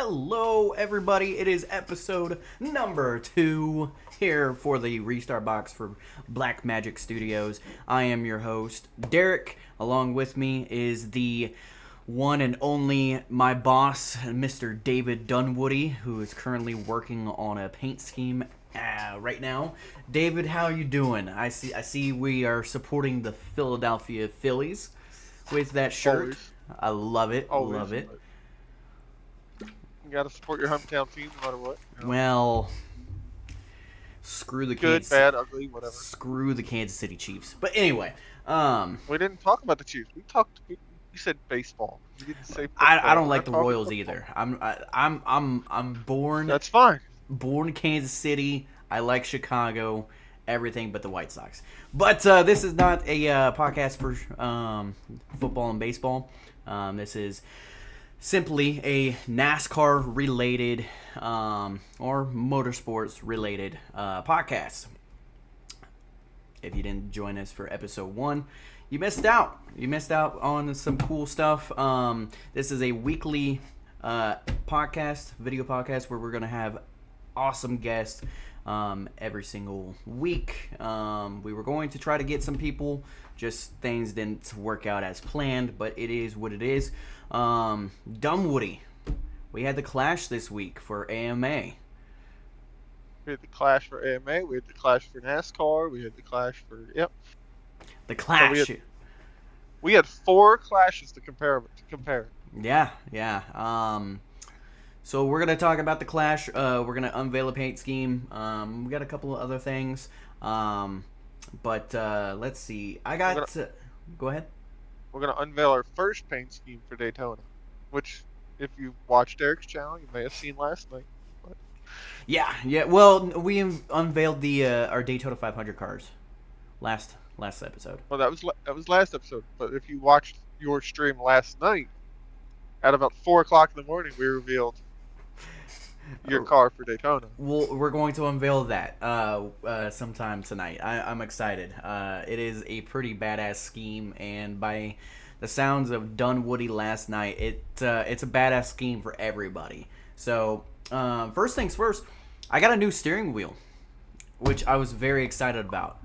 Hello, everybody. It is episode number 2 here for the Restart Box for Black Magic Studios. I am your host, Derek. Along with me is the one and only my boss, Mr. David Dunwoody, who is currently working on a paint scheme right now. David, how are you doing? I see we are supporting the Philadelphia Phillies with that shirt. Always. I love it. Always. Love it. You gotta support your hometown team no matter what. You know? Well, screw the Good, bad, ugly, whatever. Screw the Kansas City Chiefs. But anyway, we didn't talk about the Chiefs. We said baseball. We didn't say football. I don't like the Royals either. I'm born. That's fine. Born in Kansas City. I like Chicago. Everything but the White Sox. But this is not a podcast for football and baseball. This is simply a NASCAR-related or motorsports-related podcast. If you didn't join us for episode 1, you missed out. You missed out on some cool stuff. This is a weekly podcast, video podcast, where we're going to have awesome guests every single week. We were going to try to get some people, just things didn't work out as planned, but it is what it is. Dunwoody, we had the Clash this week for AMA. We had the Clash for AMA. We had the Clash for NASCAR. We had the Clash for The Clash. So we had 4 clashes to compare. Yeah. So we're gonna talk about the Clash. We're gonna unveil a paint scheme. We got a couple of other things. But let's see. Go ahead. We're gonna unveil our first paint scheme for Daytona, which, if you watched Derek's channel, you may have seen last night. But... Yeah. Well, we unveiled the our Daytona 500 cars last episode. Well, that was last episode. But if you watched your stream last night, at about 4 o'clock in the morning, we revealed your car for Daytona. Well, we're going to unveil that sometime tonight. I'm excited. It is a pretty badass scheme, and by the sounds of Dunwoody last night, it's a badass scheme for everybody. So, first things first, I got a new steering wheel, which I was very excited about.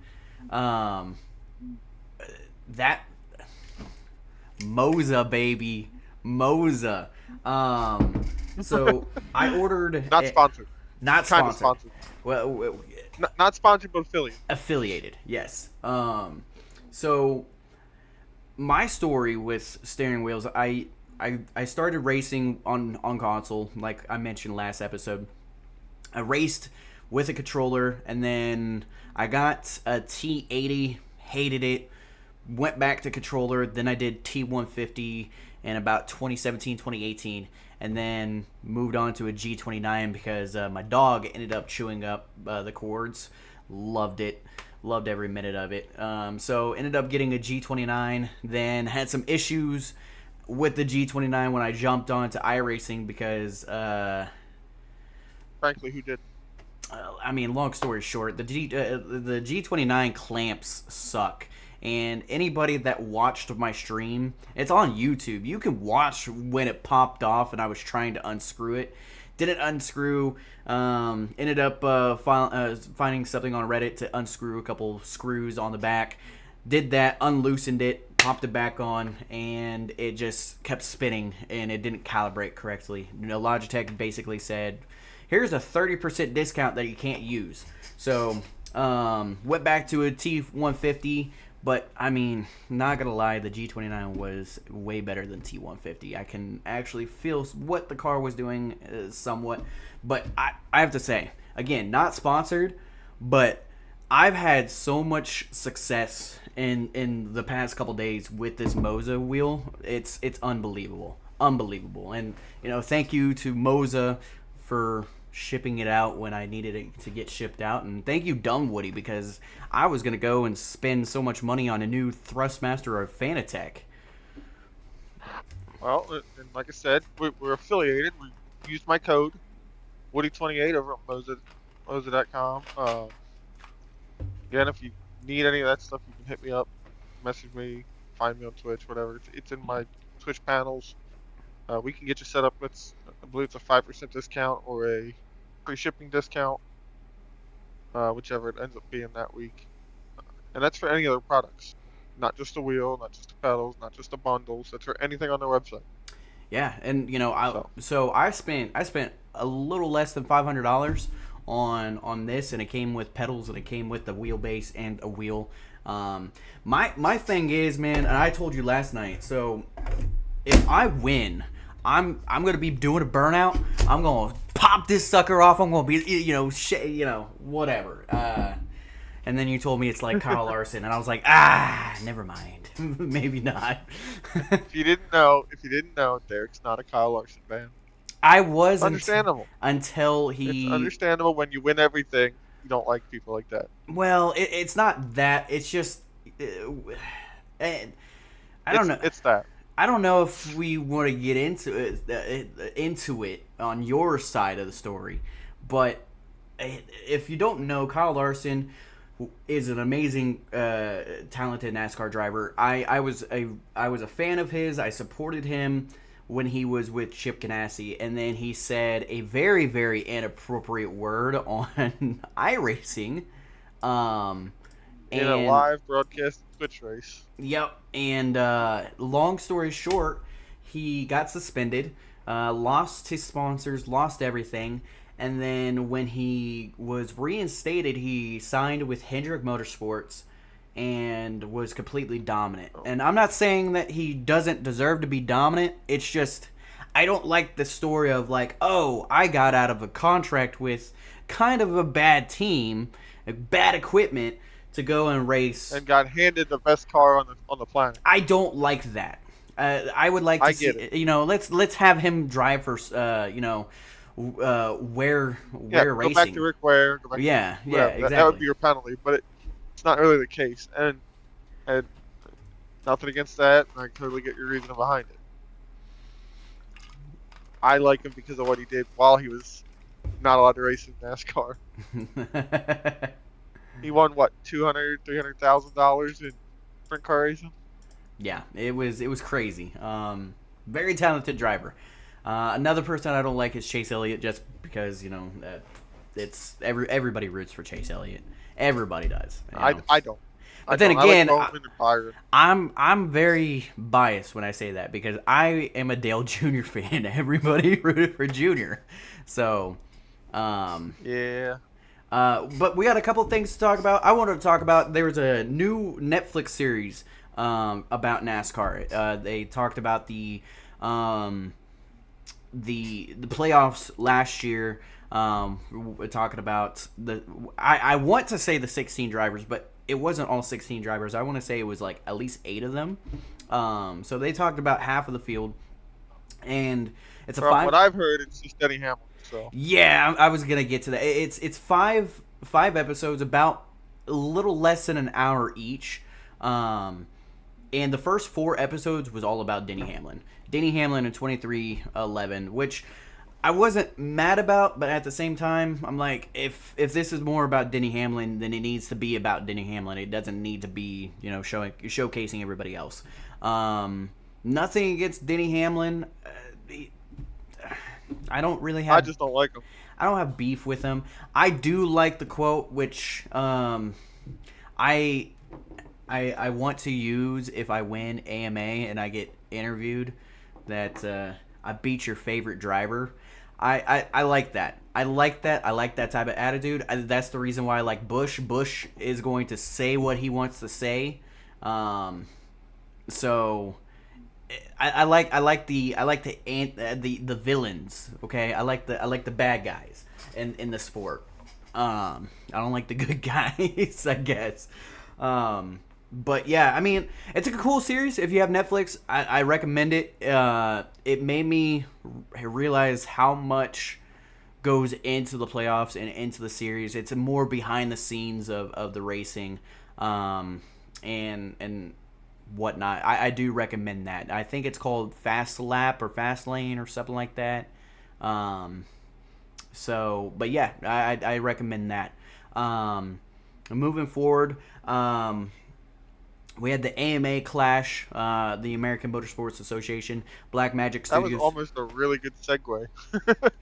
That Moza, baby. Moza. So I ordered. Not sponsored. Not kind sponsored. Of sponsored. Well, not sponsored, but affiliated. Affiliated, yes. So my story with steering wheels, I started racing on console, like I mentioned last episode. I raced with a controller, and then I got a T80, hated it, went back to controller, then I did T150 in about 2017, 2018, and then moved on to a G29 because my dog ended up chewing up the cords. Loved it. Loved every minute of it. So ended up getting a G29, then had some issues with the G29 when I jumped onto iRacing because... frankly, who did? I mean, long story short, the G29 clamps suck. And anybody that watched my stream, it's on YouTube. You can watch when it popped off and I was trying to unscrew it. Didn't unscrew. Ended up finding something on Reddit to unscrew a couple screws on the back. Did that, unloosened it, popped it back on, and it just kept spinning and it didn't calibrate correctly. Logitech basically said, here's a 30% discount that you can't use. So went back to a T150. But, I mean, not going to lie, the G29 was way better than T150. I can actually feel what the car was doing somewhat. But I have to say, again, not sponsored, but I've had so much success in the past couple days with this Moza wheel. It's unbelievable. Unbelievable. And, thank you to Moza for shipping it out when I needed it to get shipped out, and thank you Dunwoody, because I was gonna go and spend so much money on a new Thrustmaster or Fanatec. Well, and like I said, we're affiliated. We used my code Woody28 over at Moza.com. Again, if you need any of that stuff, you can hit me up, message me, find me on Twitch, whatever. It's in my Twitch panels. We can get you set up with, I believe it's a 5% discount or a free shipping discount, whichever it ends up being that week. And that's for any other products, not just the wheel, not just the pedals, not just the bundles. That's for anything on their website. Yeah, and you know, So I spent a little less than $500 on this, and it came with pedals, and it came with the wheelbase and a wheel. My thing is, man, and I told you last night. So if I win, I'm gonna be doing a burnout. I'm gonna pop this sucker off. I'm gonna be whatever. And then you told me it's like Kyle Larson, and I was like, never mind. Maybe not. if you didn't know, Derek's not a Kyle Larson fan. I It's wasn't understandable. until It's he. understandable when you win everything, you don't like people like that. Well, it's not that. It's just. I don't know. It's that. I don't know if we want to get into it on your side of the story, but if you don't know, Kyle Larson is an amazing, talented NASCAR driver. I was a fan of his. I supported him when he was with Chip Ganassi, and then he said a very, very inappropriate word on iRacing. Um, In a and live broadcast Twitch race. Yep. And long story short, he got suspended, lost his sponsors, lost everything. And then when he was reinstated, he signed with Hendrick Motorsports and was completely dominant. And I'm not saying that he doesn't deserve to be dominant. It's just I don't like the story of like, oh, I got out of a contract with kind of a bad team, bad equipment to go and race. And got handed the best car on the planet. I don't like that. I would like to see, get it. let's have him drive for, where Go racing. back to Rick Ware. Go back Yeah, to yeah, whatever. That would exactly. be your penalty, but it's not really the case. And nothing against that. And I totally get your reasoning behind it. I like him because of what he did while he was not allowed to race in NASCAR. He won what, $200,000-$300,000 in sprint car racing. Yeah, it was crazy. Very talented driver. Another person I don't like is Chase Elliott, just because it's everybody roots for Chase Elliott. Everybody does. I don't. But then I again, like Bowman and Byron. I'm very biased when I say that because I am a Dale Jr. fan. Everybody rooted for Jr. So, Yeah. but we got a couple things to talk about. I wanted to talk about there was a new Netflix series about NASCAR. They talked about the playoffs last year. We're talking about I want to say the 16 drivers, but it wasn't all 16 drivers. I want to say it was like at least 8 of them. So they talked about half of the field, and it's From what I've heard, it's just Denny Hamlin. So yeah, I was gonna get to that. It's five episodes, about a little less than an hour each. And the first 4 episodes was all about Denny Hamlin. Denny Hamlin in 23-11, which I wasn't mad about, but at the same time, I'm like, if this is more about Denny Hamlin, then it needs to be about Denny Hamlin. It doesn't need to be, showcasing everybody else. Nothing against Denny Hamlin. I don't really have. I just don't like him. I don't have beef with him. I do like the quote, which I want to use if I win AMA and I get interviewed, that I beat your favorite driver. I like that. I like that. I like that type of attitude. That's the reason why I like Bush. Bush is going to say what he wants to say. So I like the villains. Okay, I like the bad guys in the sport. I don't like the good guys, I guess. But yeah, I mean, it's a cool series. If you have Netflix, I recommend it. It made me realize how much goes into the playoffs and into the series. It's more behind the scenes of the racing, and whatnot. I do recommend that. I think it's called Fast Lap or Fast Lane or something like that. But yeah, I recommend that. Moving forward, We had the AMA Clash, the American Motorsports Association, Black Magic That was Studios. almost a really good segue.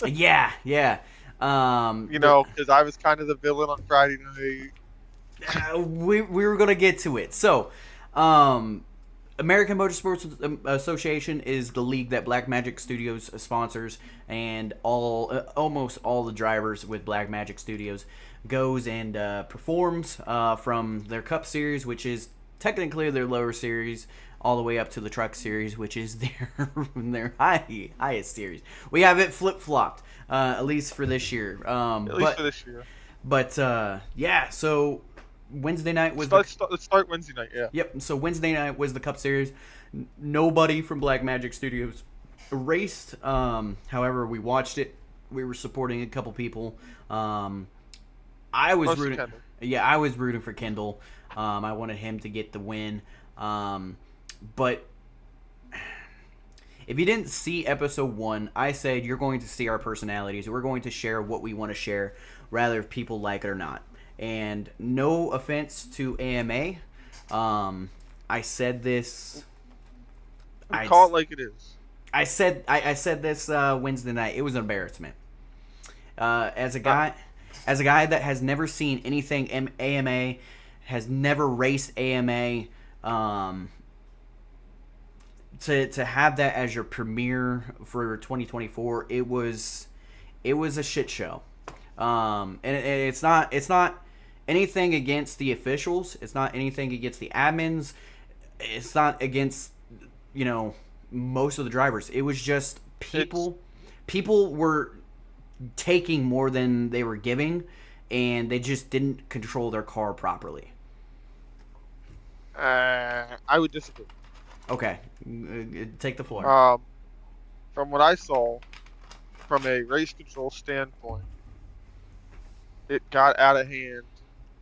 Yeah, yeah. You The know, because I was kind of the villain on Friday night. we were gonna get to it. So, um, American Motorsports Association is the league that Black Magic Studios sponsors, and almost all the drivers with Black Magic Studios goes and performs from their Cup Series, which is technically their lower series, all the way up to the Truck Series, which is their highest series. We have it flip flopped, at least for this year. At least for this year. Yeah, so Wednesday night was Let's start Wednesday night. Yeah. Yep. So Wednesday night was the Cup Series. Nobody from Black Magic Studios raced. However, we watched it. We were supporting a couple people. I was Mostly rooting. Kendall. Yeah, I was rooting for Kendall. I wanted him to get the win. But if you didn't see episode 1, I said you're going to see our personalities. We're going to share what we want to share, rather if people like it or not. And no offense to AMA, I said this. We call it like it is. I said this Wednesday night. It was an embarrassment. As a guy that has never seen anything AMA, has never raced AMA, to have that as your premiere for 2024, it was a shit show. And it's not anything against the officials. It's not anything against the admins. It's not against, most of the drivers. It was just people were taking more than they were giving, and they just didn't control their car properly. I would disagree. Okay, take the floor. From what I saw, from a race control standpoint, it got out of hand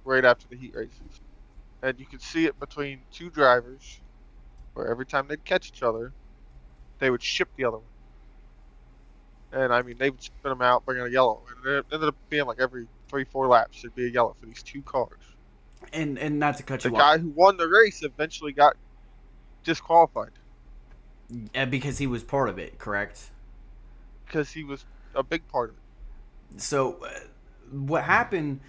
right after the heat races. And you could see it between two drivers, where every time they'd catch each other, they would ship the other one. And I mean, they would spin them out, bring out a yellow. And it ended up being like every 3-4 laps, there'd be a yellow for these two cars. And not to cut The you guy off, who won the race eventually got disqualified because he was part of it, correct? because he was a big part of it. So, what happened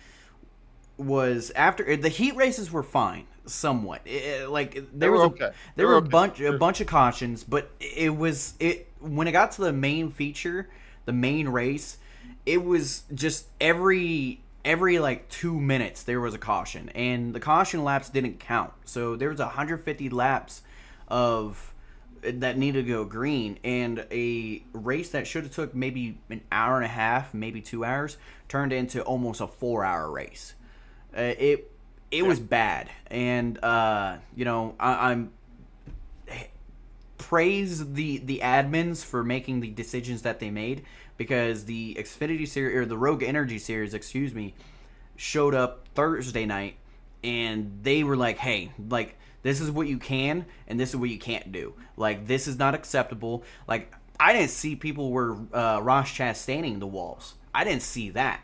was after the heat races were fine, somewhat. They were okay. There were a bunch of cautions, but it when it got to the main feature, the main race, it was just every like 2 minutes there was a caution, and the caution laps didn't count. So there was 150 laps of that needed to go green, and a race that should have took maybe an hour and a half, maybe 2 hours, turned into almost a 4-hour race. It was bad, and I'm praise the admins for making the decisions that they made, because the Xfinity series, or the Rogue Energy series, excuse me, showed up Thursday night, and they were like, hey, like, this is what you can and this is what you can't do. Like, this is not acceptable. Like, I didn't see people were Ross Chastaning the walls. I didn't see that.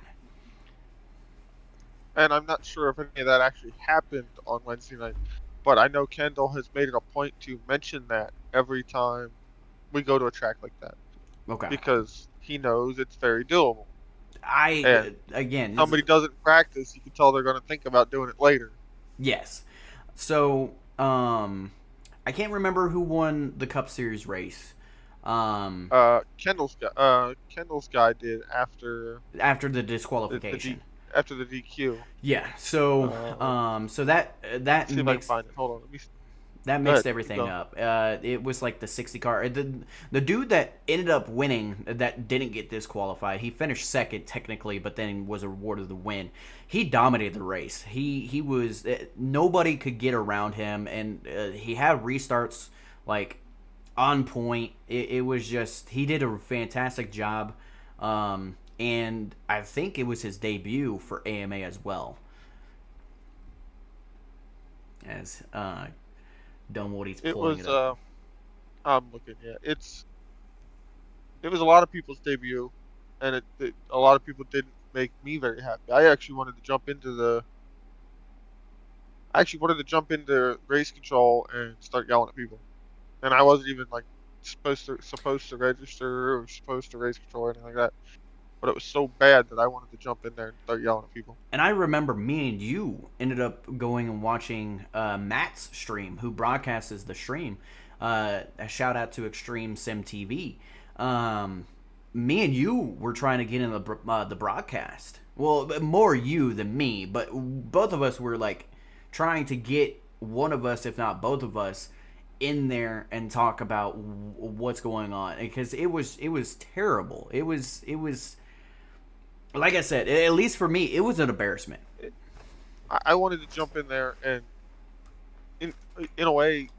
And I'm not sure if any of that actually happened on Wednesday night, but I know Kendall has made it a point to mention that every time we go to a track like that. Okay. Because he knows it's very doable. Again, somebody doesn't practice, you can tell they're going to think about doing it later. Yes. So, I can't remember who won the Cup Series race. Kendall's guy did after the disqualification. After the DQ. Yeah. So so that see if I can find it. Hold on. That mixed everything up. It was like the 60 car. The dude that ended up winning, that didn't get disqualified, he finished second technically, but then was awarded the win. He dominated the race. He was, nobody could get around him, and he had restarts like on point. It was just, he did a fantastic job, and I think it was his debut for AMA as well. As Dunwody's pulling it up. I'm looking. Yeah, it was a lot of people's debut, and a lot of people didn't make me very happy. I actually wanted to jump into I actually wanted to jump into race control and start yelling at people, and I wasn't even like supposed to register or supposed to race control or anything like that. But it was so bad that I wanted to jump in there and start yelling at people. And I remember me and you ended up going and watching Matt's stream, who broadcasts the stream. A shout out to Extreme Sim TV. Me and you were trying to get in the broadcast. Well, more you than me, but both of us were like trying to get one of us, if not both of us, in there and talk about what's going on, because it was terrible. It was like I said, at least for me, it was an embarrassment. I wanted to jump in there and in in a way,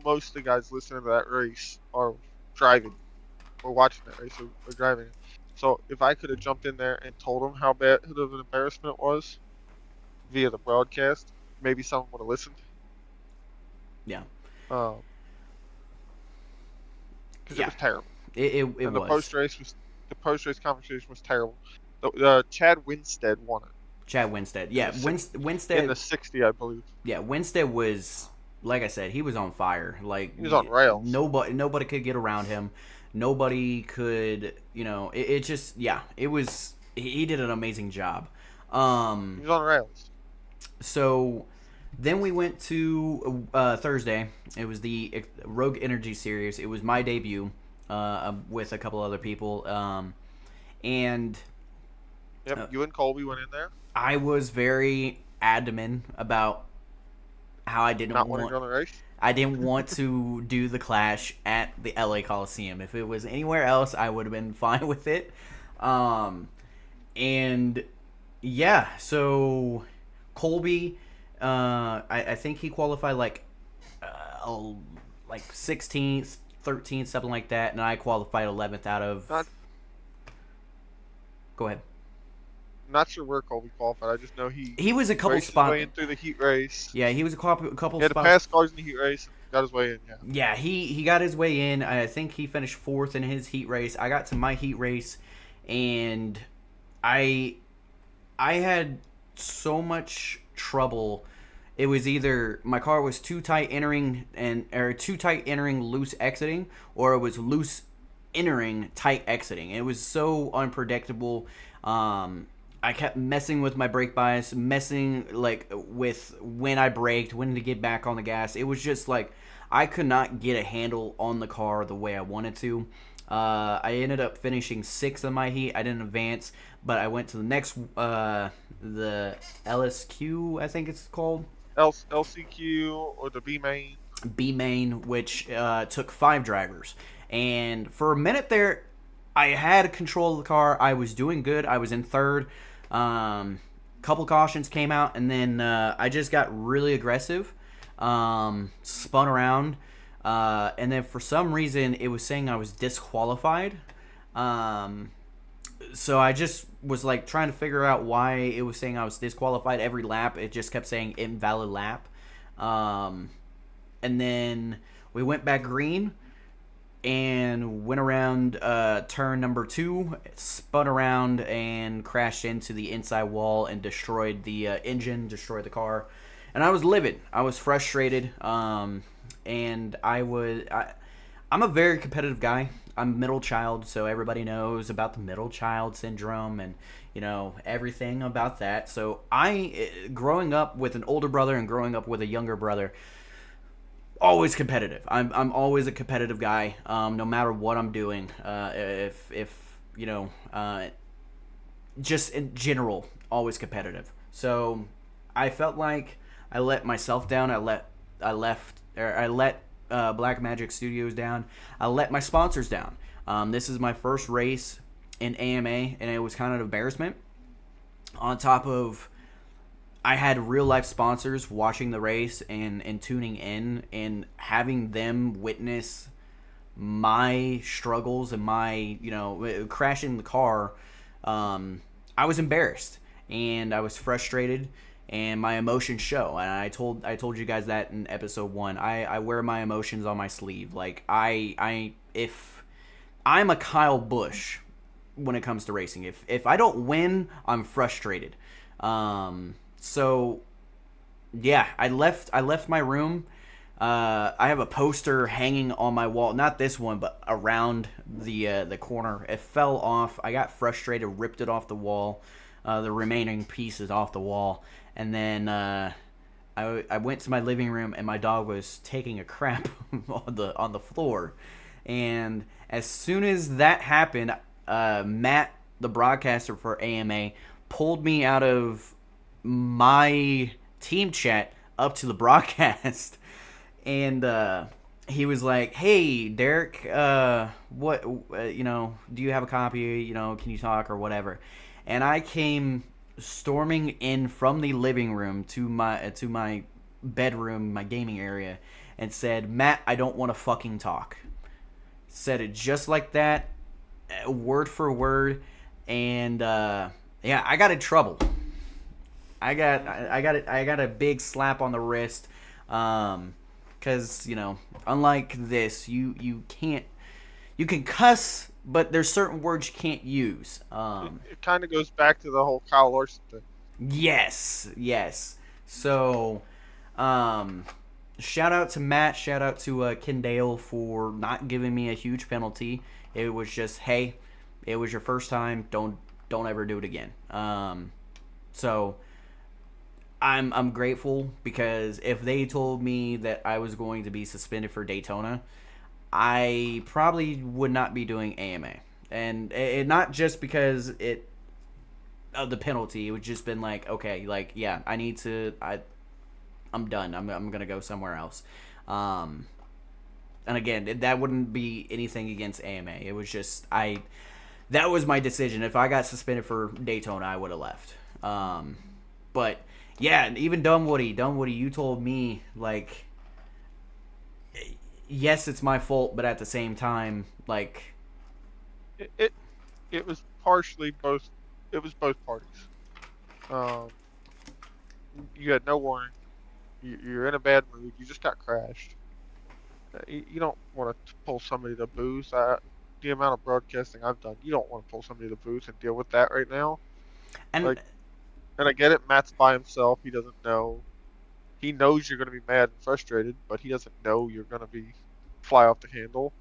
most of the guys listening to that race are driving or watching that race or driving it. So if I could have jumped in there and told them how bad of an embarrassment it was via the broadcast, maybe someone would have listened. Yeah, Um, because it yeah, was terrible. it And was. the post race conversation was terrible. Chad Winstead won it Chad Winstead. in Yeah, the six in Winstead. the 60, I believe. Yeah, Winstead was, like I said, he was on fire. Like He was on rails. nobody could get around him. Nobody could, it just, yeah, it was. He did an amazing job. He was on rails. So then we went to Thursday. It was the Rogue Energy series. It was my debut with a couple other people, and Yep, you and Colby went in there, I was very adamant about how not wanting to run the race. I didn't want to do the clash at the LA Coliseum. If it was anywhere else, I would have been fine with it. Um, and yeah, so Colby, I think he qualified uh, like 16th, 13th, something like that, and I qualified 11th out of. Not Go ahead. not sure where Colby qualified. I just know he He was a couple raced his spot. way in through the heat race. Yeah, he was a couple He had to spots. pass cars in the heat race and got his way in. Yeah. Yeah, he got his way in. I think he finished fourth in his heat race. I got to my heat race, and I I had so much trouble. It was either my car was too tight entering or too tight entering, loose exiting, or it was loose entering, tight exiting. It was so unpredictable. I kept messing with my brake bias, messing like with when I braked, when to get back on the gas. It was just like I could not get a handle on the car the way I wanted to. I ended up finishing sixth in my heat. I didn't advance, but I went to the next, the LSQ, I think it's called. LCQ or the B main. B main, which took five drivers. And for a minute there, I had control of the car. I was doing good. I was in third. Couple cautions came out, and then I just got really aggressive. Spun around, and then for some reason it was saying I was disqualified. Um, so I just was like trying to figure out why it was saying I was disqualified every lap. It just kept saying invalid lap. Um, and then we went back green and went around turn number two, spun around and crashed into the inside wall and destroyed the engine, destroyed the car. And I was livid. I was frustrated. And I'm a very competitive guy. I'm a middle child, so everybody knows about the middle child syndrome and everything about that. So growing up with an older brother and growing up with a younger brother, always competitive. I'm always a competitive guy, no matter what I'm doing. If just in general, always competitive. So I felt like I let myself down. I let Black Magic Studios down. I let my sponsors down. This is my first race in AMA, and it was kind of an embarrassment. On top of, I had real life sponsors watching the race and tuning in and having them witness my struggles and my crashing the car. I was embarrassed and I was frustrated and my emotions show. And I told you guys that in episode 1. I wear my emotions on my sleeve. Like if I'm a Kyle Busch when it comes to racing. If I don't win, I'm frustrated. So Yeah, I left my room. I have a poster hanging on my wall, not this one, but around the corner. It fell off. I got frustrated, ripped it off the wall, the remaining pieces off the wall, and then I went to my living room, and my dog was taking a crap on the floor. And as soon as that happened, Matt, the broadcaster for AMA, pulled me out of my team chat up to the broadcast, and he was like, "Hey, Derek, what, do you have a copy? Can you talk or whatever?" And I came storming in from the living room to my bedroom, my gaming area, and said, "Matt, I don't want to fucking talk." Said it just like that, word for word, and yeah, I got in trouble. I got a big slap on the wrist, because unlike this, you can cuss, but there's certain words you can't use. It kind of goes back to the whole Kyle Larson thing. Yes, yes. So, um, shout out to Matt. Shout out to Kendale for not giving me a huge penalty. It was just, hey, it was your first time. Don't ever do it again. So I'm grateful, because if they told me that I was going to be suspended for Daytona, I probably would not be doing AMA. And it not just because it of the penalty. It would just been like, okay, like, yeah, I'm done. I'm gonna go somewhere else. Um, and again, that wouldn't be anything against AMA. It was just that was my decision. If I got suspended for Daytona, I would have left. But yeah, even Dunwoody, you told me, like, yes, it's my fault, but at the same time, like, It it, it was partially both. It was both parties. Um, you had no warning. You're in a bad mood. You just got crashed. You don't want to pull somebody to booze. The amount of broadcasting I've done, you don't want to pull somebody to booze and deal with that right now. and Like, and I get it. Matt's by himself. He doesn't know. He knows you're going to be mad and frustrated, but he doesn't know you're going to be fly off the handle.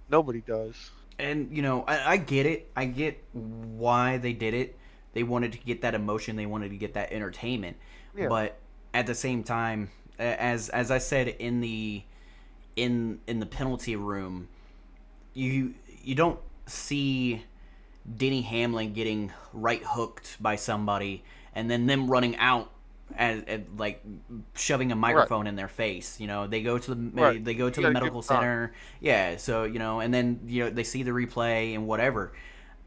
Nobody does. and I get it. I get why they did it. They wanted to get that emotion. They wanted to get that entertainment. Yeah. But at the same time, as I said in the penalty room, you don't see Denny Hamlin getting right hooked by somebody and then them running out as like shoving a Right. microphone in their face. They go to Right. the You got to give medical him time. center. Yeah, so and then they see the replay and whatever.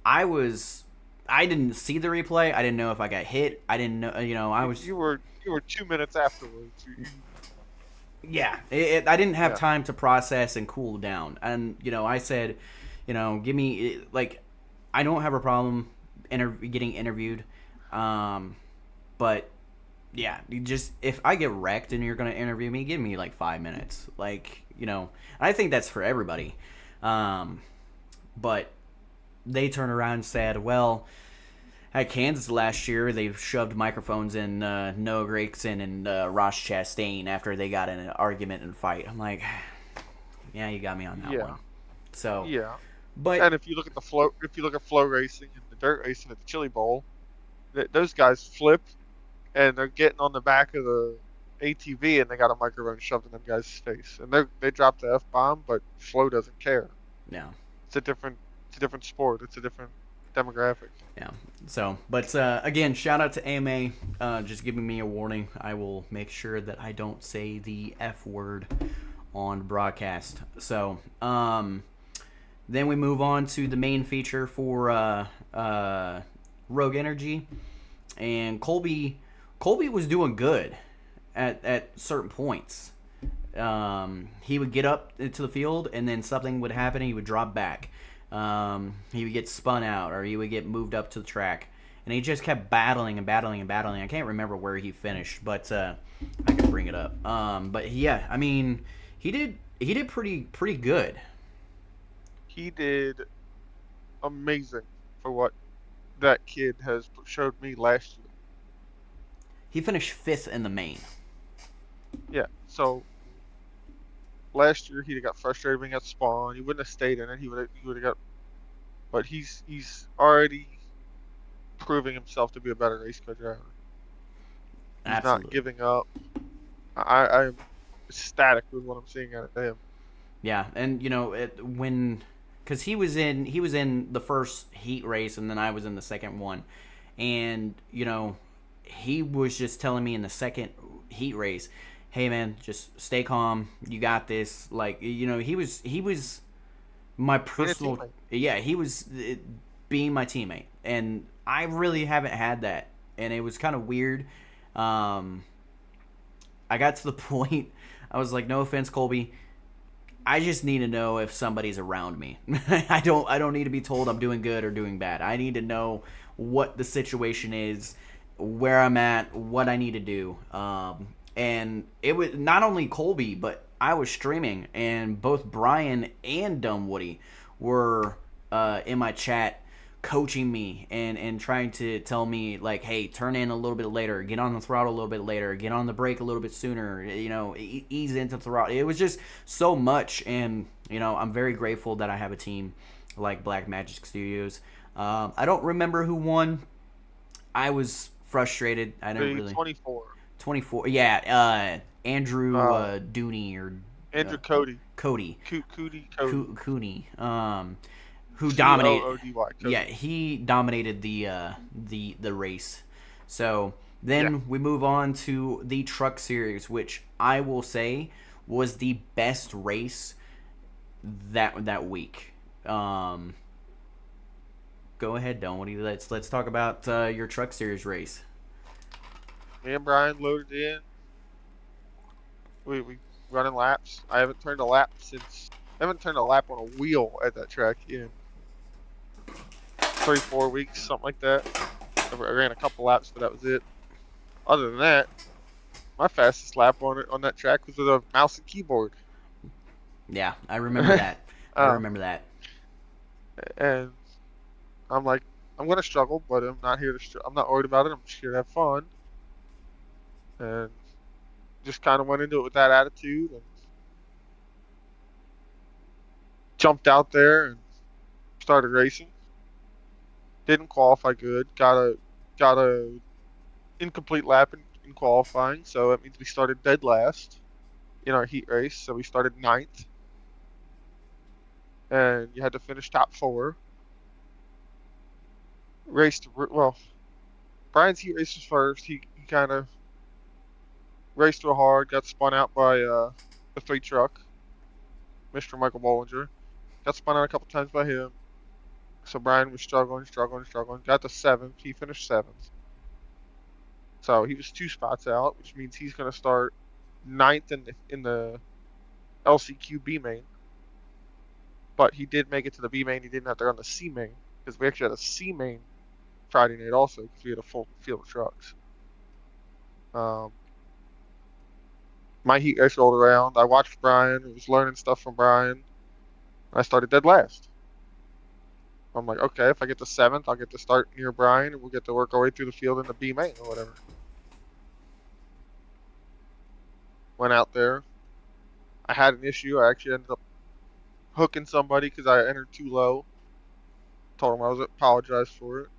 I was I didn't see the replay. I didn't know if I got hit. I didn't know. I was You were 2 minutes afterwards. yeah. I didn't have Yeah. time to process and cool down. And I said, give me like I don't have a problem getting interviewed, but yeah, you just if I get wrecked and you're gonna interview me, give me like 5 minutes. Like I think that's for everybody. Um, but they turned around and said, well, at Kansas last year, they shoved microphones in Noah Gragson and Ross Chastain after they got in an argument and fight. I'm like, yeah, you got me on that Yeah. one. So, Yeah. but And if you look at flow racing and the dirt racing at the Chili Bowl, those guys flip and they're getting on the back of the ATV and they got a microphone shoved in them guys' face and they drop the F bomb, but flow doesn't care. yeah, It's a different sport. It's a different demographic. yeah. So, but again, shout out to AMA, just giving me a warning. I will make sure that I don't say the F word on broadcast. So, then we move on to the main feature for Rogue Energy, and Colby was doing good at certain points. He would get up into the field, and then something would happen, and he would drop back. He would get spun out, or he would get moved up to the track, and he just kept battling and battling and battling. I can't remember where he finished, but I can bring it up. But yeah, I mean, he did pretty good. He did amazing for what that kid has showed me last year. He finished fifth in the main. Yeah. So last year he'd have got frustrated when he got spawn. He wouldn't have stayed in it. He would have got. But he's already proving himself to be a better race car driver. He's not Absolutely. giving up. I'm ecstatic with what I'm seeing out of him. Yeah, and when because he was in the first heat race and then I was in the second one, and he was just telling me in the second heat race, "Hey man, just stay calm. You got this." Like he was my Being a personal, teammate. yeah, he was being my teammate, and I really haven't had that, and it was kind of weird. Um, I got to the point. I was like, no offense, Colby. I just need to know if somebody's around me. I don't need to be told I'm doing good or doing bad. I need to know what the situation is, where I'm at, what I need to do. And it was not only Colby, but I was streaming, and both Brian and Dunwoody were in my chat coaching me and trying to tell me like, hey, turn in a little bit later, get on the throttle a little bit later, get on the brake a little bit sooner, ease into the throttle. It was just so much, and I'm very grateful that I have a team like Black Magic Studios. I don't remember who won. I was frustrated. I didn't The really. 24. 24. Yeah, Andrew Uh, Dooney or uh, Andrew Cody. Cody Cootie Cody. Cooney. Who dominated. Coody. Yeah, Cody. he dominated the race. So Yeah. then we move on to the truck series, which I will say was the best race that week. Go ahead, Donnie. Let's talk about your truck series race. Me and Brian loaded in. We running laps. I haven't turned a lap since. I haven't turned a lap on a wheel at that track in 3 4 weeks, something like that. I ran a couple laps, but that was it. Other than that, my fastest lap on that track was with a mouse and keyboard. Yeah, I remember that. I um, remember that. and I'm like, I'm gonna struggle, but I'm not here to. I'm not worried about it. I'm just here to have fun, and just kind of went into it with that attitude and jumped out there and started racing. Didn't qualify good. Got a incomplete lap in qualifying, so that means we started dead last in our heat race. So we started ninth, and you had to finish top four. Raced well. Brian's heat race was first. He kind of raced real hard. Got spun out by the three truck, Mr. Michael Bollinger. Got spun out a couple times by him. So Brian was struggling. Got to seventh. He finished seventh. So he was 2 spots out, which means he's going to start ninth in the LCQ B main. But he did make it to the B main. He didn't have to run the C main because we actually had a C main Friday night also because we had a full field of trucks. Um, my heat race rolled around. I watched Brian. I was learning stuff from Brian. I started dead last. I'm like, okay, if I get to seventh, I'll get to start near Brian, and we'll get to work our way through the field in the B main or whatever. Went out there. I had an issue. I actually ended up hooking somebody because I entered too low. Told him I was apologized for it.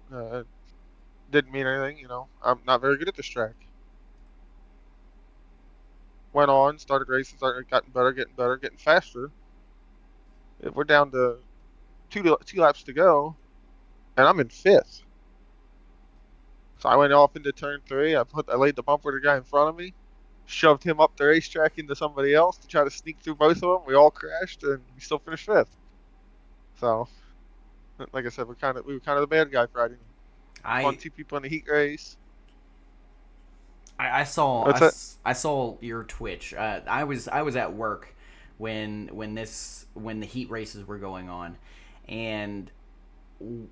Didn't mean anything, I'm not very good at this track. Went on, started racing, started getting better, getting faster. We're down to two laps to go, and I'm in fifth. So I went off into turn three. I laid the bumper to the guy in front of me, shoved him up the racetrack into somebody else to try to sneak through both of them. We all crashed, and we still finished fifth. So, like I said, we were kind of the bad guy Friday night. Spun I two people in the heat race. I saw That's it. I saw your Twitch. I was at work when the heat races were going on, and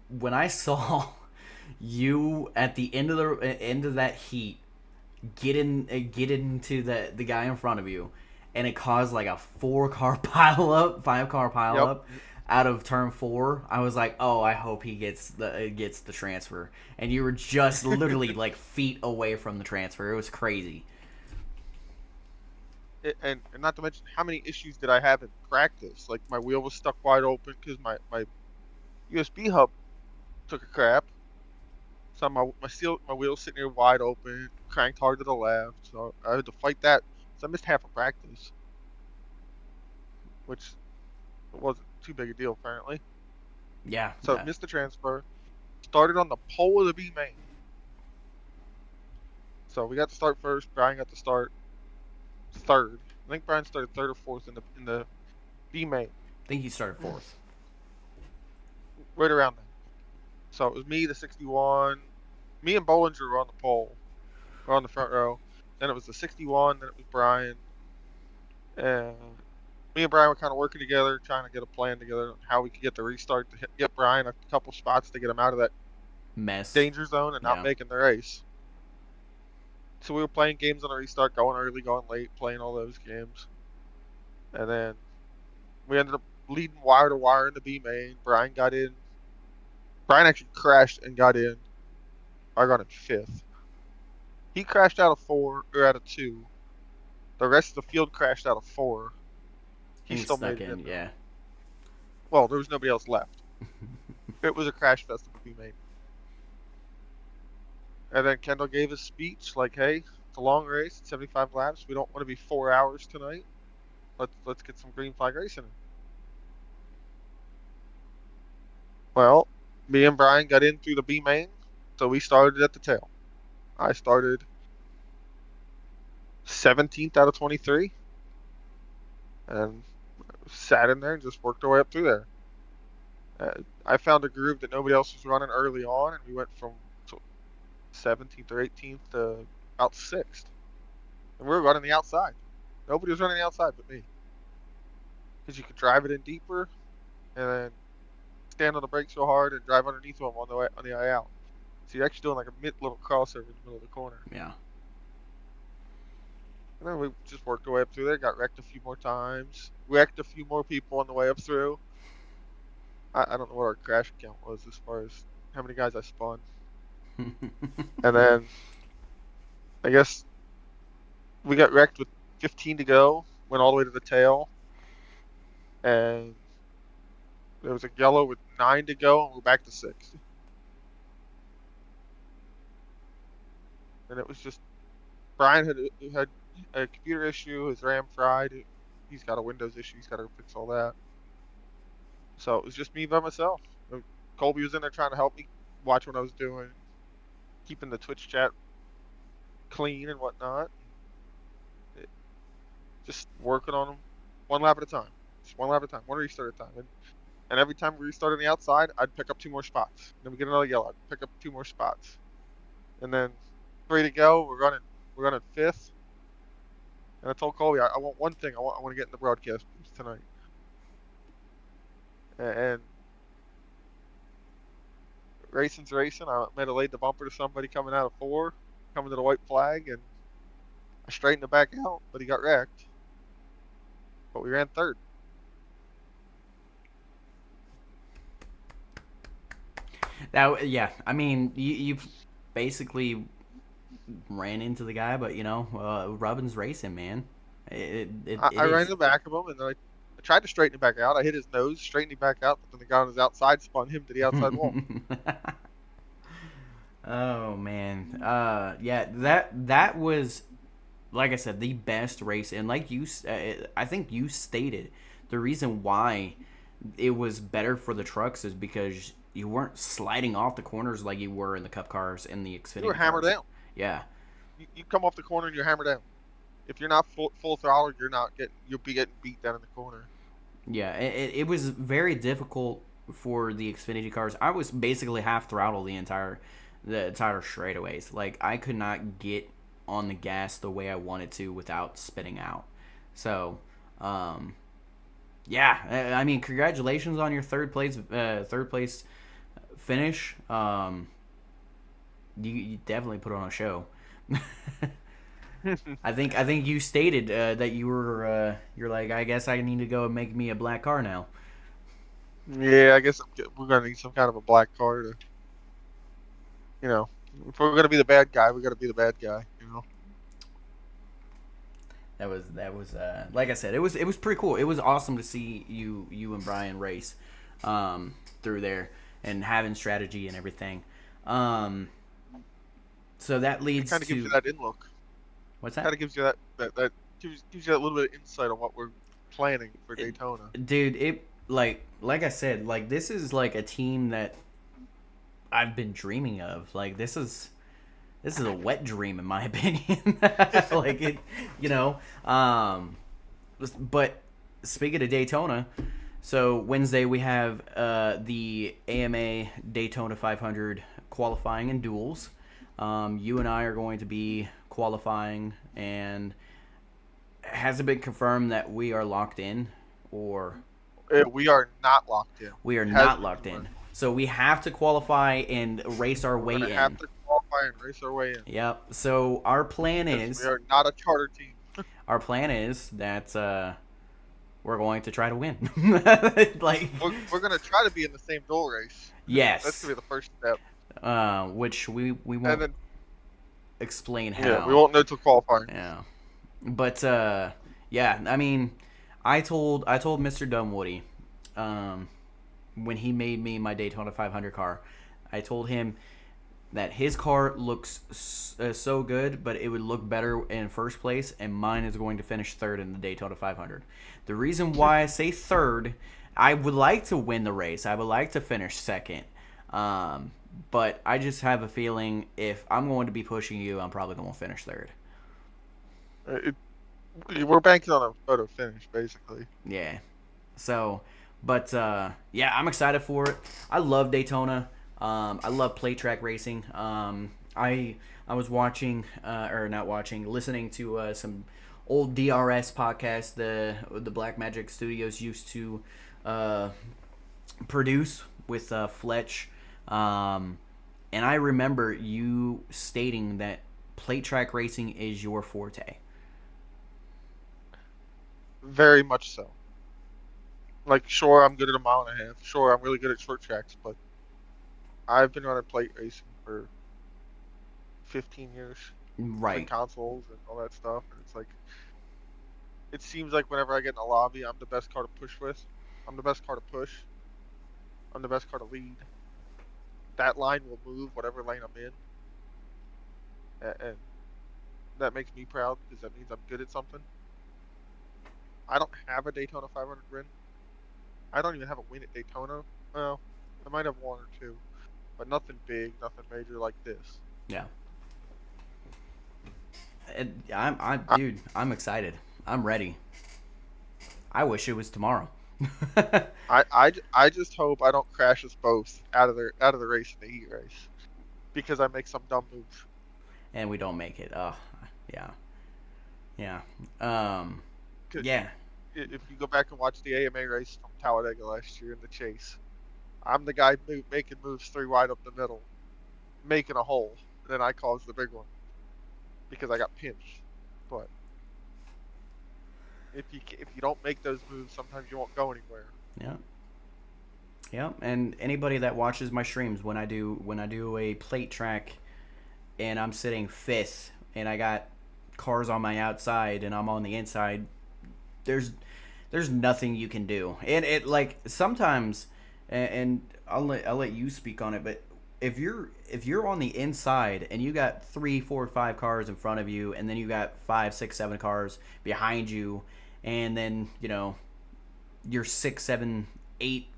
when I saw you at the end of that heat get into the guy in front of you, and it caused like a 4 car pile up, 5 car pile Yep. up out of turn four. I was like, oh, I hope he gets the transfer, and you were just literally like feet away from the transfer. It was crazy. And not to mention how many issues did I have in practice? Like my wheel was stuck wide open because my USB hub took a crap. So my wheel sitting here wide open, cranked hard to the left. So I had to fight that. So I missed half of practice, which wasn't too big a deal apparently. Yeah, So I missed the transfer. Started on the pole of the B main. So we got to start first. Brian got to start third. I think Brian started third or fourth in the B main, I think he started fourth. right around there. So it was me, the 61. Me and Bollinger were on the pole, or on the front row. Then it was the 61. Then it was Brian. And me and Brian were kind of working together, trying to get a plan together on how we could get the restart to get Brian a couple spots to get him out of that Mess. danger zone and not Yeah. making the race. So we were playing games on the restart, going early, going late, playing all those games. And then we ended up leading wire to wire in the B main. Brian got in. Brian actually crashed and got in. I got in fifth. He crashed out of four, or out of two. The rest of the field crashed out of four. He And he still made snuck it in in, though. yeah. Well, there was nobody else left. It was a crash fest in the B main. And then Kendall gave his speech like, "Hey, it's a long race, it's 75 laps. We don't want to be 4 hours tonight. Let's get some green flag racing in." Well, me and Brian got in through the B main, so we started at the tail. I started 17th out of 23, and sat in there and just worked our way up through there. I found a groove that nobody else was running early on, and we went from 17th or 18th to about sixth, and we were running the outside. Nobody was running the outside but me, because you could drive it in deeper and then stand on the brakes so hard and drive underneath them on the way out. So you're actually doing like a mid little crossover in the middle of the corner. Yeah. And then we just worked our way up through there, got wrecked a few more times, wrecked a few more people on the way up through. I don't know what our crash count was as far as how many guys I spun. And then I guess we got wrecked with 15 to go, went all the way to the tail, and there was a yellow with 9 to go, and we're back to sixth. And it was just Brian had a computer issue, his RAM fried. He's got a Windows issue. He's got to fix all that. So it was just me by myself. Colby was in there trying to help me watch what I was doing, keeping the Twitch chat clean and whatnot. Just working on them one lap at a time. Just one lap at a time, one restart at a time. And every time we restarted on the outside, I'd pick up 2 more spots. Then we get another yellow, I'd pick up 2 more spots. And then 3 to go, we're running fifth. And I told Colby, I want one thing. I want to get in the broadcast booth tonight. And racing's racing. I might have laid the bumper to somebody coming out of four, coming to the white flag, and I straightened it back out, but he got wrecked. But we ran third. That yeah. I mean, you basically ran into the guy, but Rubbin's racing, man. It I ran in is. the back of him, and then I tried to straighten it back out. I hit his nose, straightened him back out, but then the guy on his outside spun him to the outside wall. Oh man. Yeah. That was, like I said, the best race, and like I think you stated, the reason why it was better for the trucks is because you weren't sliding off the corners like you were in the Cup cars and the You were Xfinity hammered cars. down. Yeah. You come off the corner and you're hammered down. If you're not full throttle, you'll be getting beat down in the corner. Yeah, it was very difficult for the Xfinity cars. I was basically half throttle the entire straightaways. Like I could not get on the gas the way I wanted to without spitting out. So, yeah, I mean, congratulations on your third place finish. You definitely put on a show. I think you stated that you're like, I guess I need to go and make me a black car now. Yeah, I guess we're gonna need some kind of a black car to, you know, if we're gonna be the bad guy, we gotta be the bad guy. that was like I said, it was pretty cool. It was awesome to see you and Brian race through there and having strategy and everything. So that It leads kind of gives you to that in look. what's Kind that? of gives you that gives you a little bit of insight on what we're planning for Daytona. Dude, it like I said, like this is like a team that I've been dreaming of. Like this is a wet dream in my opinion. Like it, you know. But speaking of Daytona, so Wednesday we have the AMA Daytona 500 qualifying and duels. You and I are going to be qualifying, and has it been confirmed that we are locked in, or We are not locked in. we are It has not been locked in? confirmed. So we have to qualify and race our We're way gonna have in. to qualify and race our way in Yep. So our plan because we is are not a charter team. that we're going to try to win. Like We're gonna try to be in the same dual race. That's yes, gonna be the first step, which we and won't then explain yeah, we how. won't know till qualifying. Yeah, but yeah, I mean, I told Mr. Dunwoody, um, when he made me my Daytona 500 car, I told him that his car looks so good, but it would look better in first place, and mine is going to finish third in the Daytona 500. The reason why I say third, I would like to win the race. I would like to finish second. But I just have a feeling if I'm going to be pushing you, I'm probably going to finish third. It, we're banking on a photo finish, basically. Yeah. So, but yeah, I'm excited for it. I love Daytona. I love play track racing. I was watching or not watching, listening to some old DRS podcasts the Black Magic Studios used to produce with Fletch. And I remember you stating that plate track racing is your forte. Very much so. Like, sure, I'm good at a mile and a half. Sure, I'm really good at short tracks, but I've been running plate racing for 15 years with Right. consoles and all that stuff, and it's like it seems like whenever I get in a lobby, I'm the best car to push with. I'm the best car to push. I'm the best car to lead. That line will move whatever lane I'm in, and that makes me proud because that means I'm good at something. I don't have a Daytona 500 win. I don't even have a win at Daytona. Well, I might have one or two, but nothing big, nothing major like this. Yeah. I, Dude, I'm excited. I'm ready. I wish it was tomorrow. I just hope I don't crash us both out of the race in the heat race because I make some dumb move. And we don't make it. Oh, yeah. Yeah. Um, 'Cause yeah. if you go back and watch the AMA race from Talladega last year in the chase, I'm the guy making moves three wide up the middle, making a hole, and then I caused the big one because I got pinched. But if you don't make those moves, sometimes you won't go anywhere. Yeah. Yeah. And anybody that watches my streams when I do a plate track and I'm sitting fifth and I got cars on my outside and I'm on the inside, there's nothing you can do. And it like sometimes, and I'll let you speak on it, but if you're on the inside and you got 3, 4, 5 cars in front of you, and then you got 5, 6, 7 cars behind you, and then you're 6, 7, 8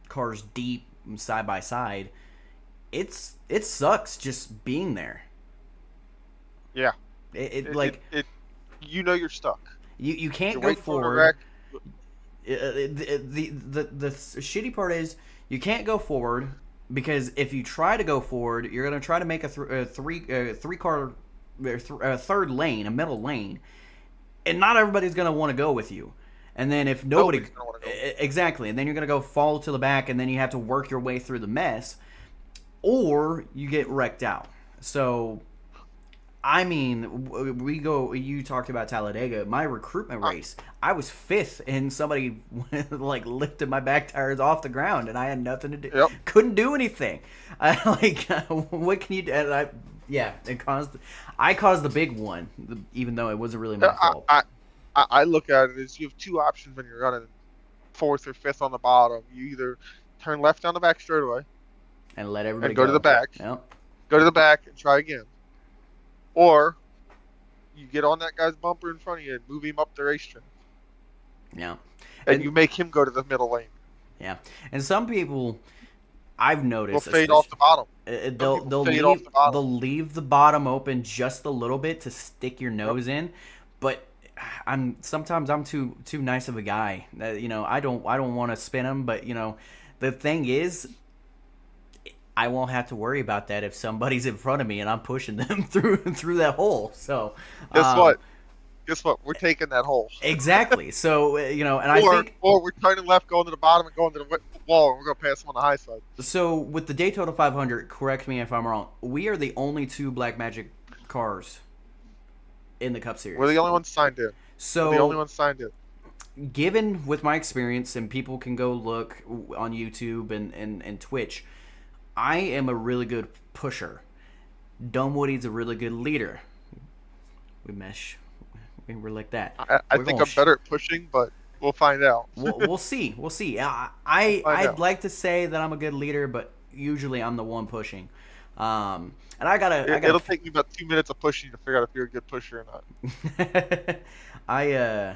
cars deep side by side, it sucks just being there. Yeah, It like you know you're stuck. you can't You're go waiting for the forward. wreck. The shitty part is you can't go forward because if you try to go forward, you're gonna try to make a three car third lane, a middle lane, and not everybody's gonna want to go with you. And then if nobody Nobody's gonna want to go. exactly, and then you're gonna go fall to the back, and then you have to work your way through the mess, or you get wrecked out. So I mean, we go. You talked about Talladega. My recruitment race, I was fifth, and somebody like lifted my back tires off the ground, and I had nothing to do. Yep. Couldn't do anything. Like, what can you do? And Yeah, I caused the big one, even though it wasn't really my I, fault. I I look at it as you have two options when you're running fourth or fifth on the bottom. You either turn left down the back straightaway And let everybody and go to the go. back, Yep. and try again, or you get on that guy's bumper in front of you and move him up the racetrack, Yeah. and And you make him go to the middle lane. yeah. And some people I've Will noticed, fade off especially the bottom. Some they'll people fade off the bottom. they'll leave the bottom open just a little bit to stick your Yep. nose in, but I'm too nice of a guy. I don't want to spin them, but the thing is, I won't have to worry about that if somebody's in front of me and I'm pushing them through that hole. So, Guess um, what? Guess what? We're taking that hole. exactly. So and I think Or we're turning left, going to the bottom, and going to the wall, and we're going to pass them on the high side. so with the Daytona 500. Correct me if I'm wrong. We are the only two Black Magic cars in the Cup We're the Series. only ones signed in. We're the only So, ones signed in. given with my experience, and people can go look on YouTube and Twitch, I am a really good pusher. Dunwoody's a really good leader. We mesh. We're like that. I We're think going. I'm better at pushing, but we'll find out. We'll see. We'll see. We'll find I'd out. like to say that I'm a good leader, but usually I'm the one pushing. And I It'll gotta. take me about 2 minutes of pushing to figure out if you're a good pusher or not. I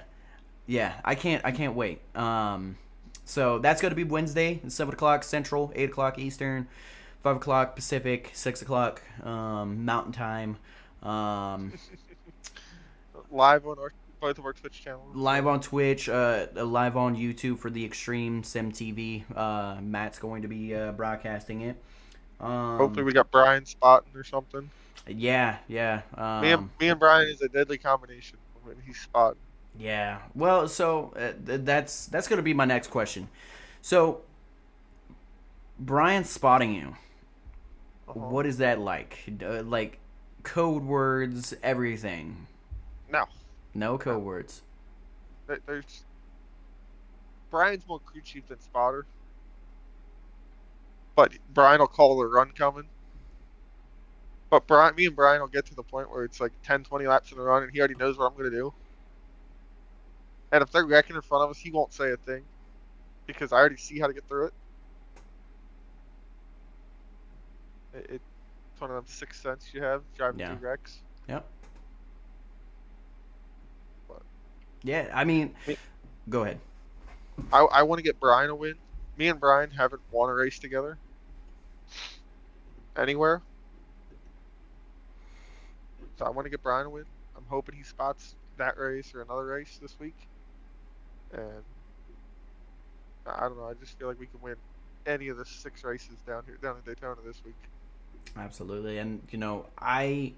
yeah, I can't wait. So that's gonna be Wednesday, 7 o'clock Central, 8 o'clock Eastern, 5 o'clock Pacific, 6 o'clock Mountain Time. Um, Live on both of our Twitch channels. live on Twitch, live on YouTube for the Extreme Sim TV. Matt's going to be broadcasting it. Hopefully, Um, we got Brian spotting or something. yeah, yeah. Me and Brian is a deadly combination when he's spotting. Yeah. Well, so that's going to be my next question. So, Brian spotting you, Uh-huh. what is that like? Like code words, everything. No, No code no. words. There's Brian's more crew chief than spotter, but Brian will call the run coming. But me and Brian will get to the point where it's like 10, 20 laps in the run, and he already knows what I'm going to do. And if they're wrecking in front of us, he won't say a thing because I already see how to get through it. It's one of them sixth sense you have driving Yeah. through wrecks. Yep. But Yeah. I mean, me, go ahead. I want to get Brian a win. Me and Brian haven't won a race together anywhere, so I want to get Brian a win. I'm hoping he spots that race or another race this week, and I don't know. I just feel like we can win any of the 6 races down in Daytona this week. Absolutely. And I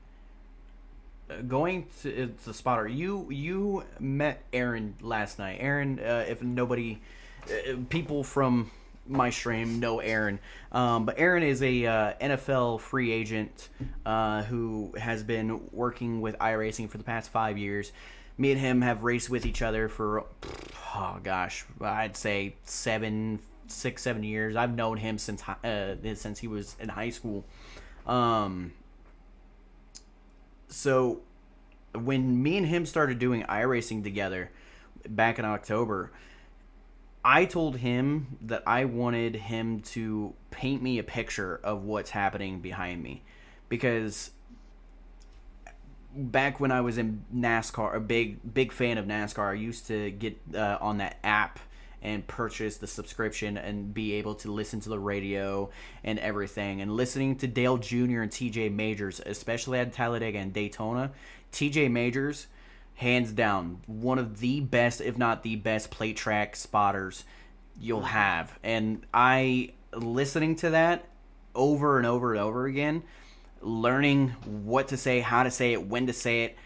going to the spotter. You met Aaron last night. Aaron, if nobody, people from my stream know Aaron, but Aaron is a NFL free agent who has been working with iRacing for the past 5 years. Me and him have raced with each other for, oh gosh, I'd say 7 years. I've known him since he was in high school. Um, so when me and him started doing iRacing together back in October, I told him that I wanted him to paint me a picture of what's happening behind me, because back when I was in NASCAR, a big fan of NASCAR, I used to get on that app and purchase the subscription and be able to listen to the radio and everything. And listening to Dale Jr. and TJ Majors, especially at Talladega and Daytona, TJ Majors, hands down, one of the best, if not the best, plate track spotters you'll have. And I, listening to that over and over and over again, learning what to say, how to say it, when to say it,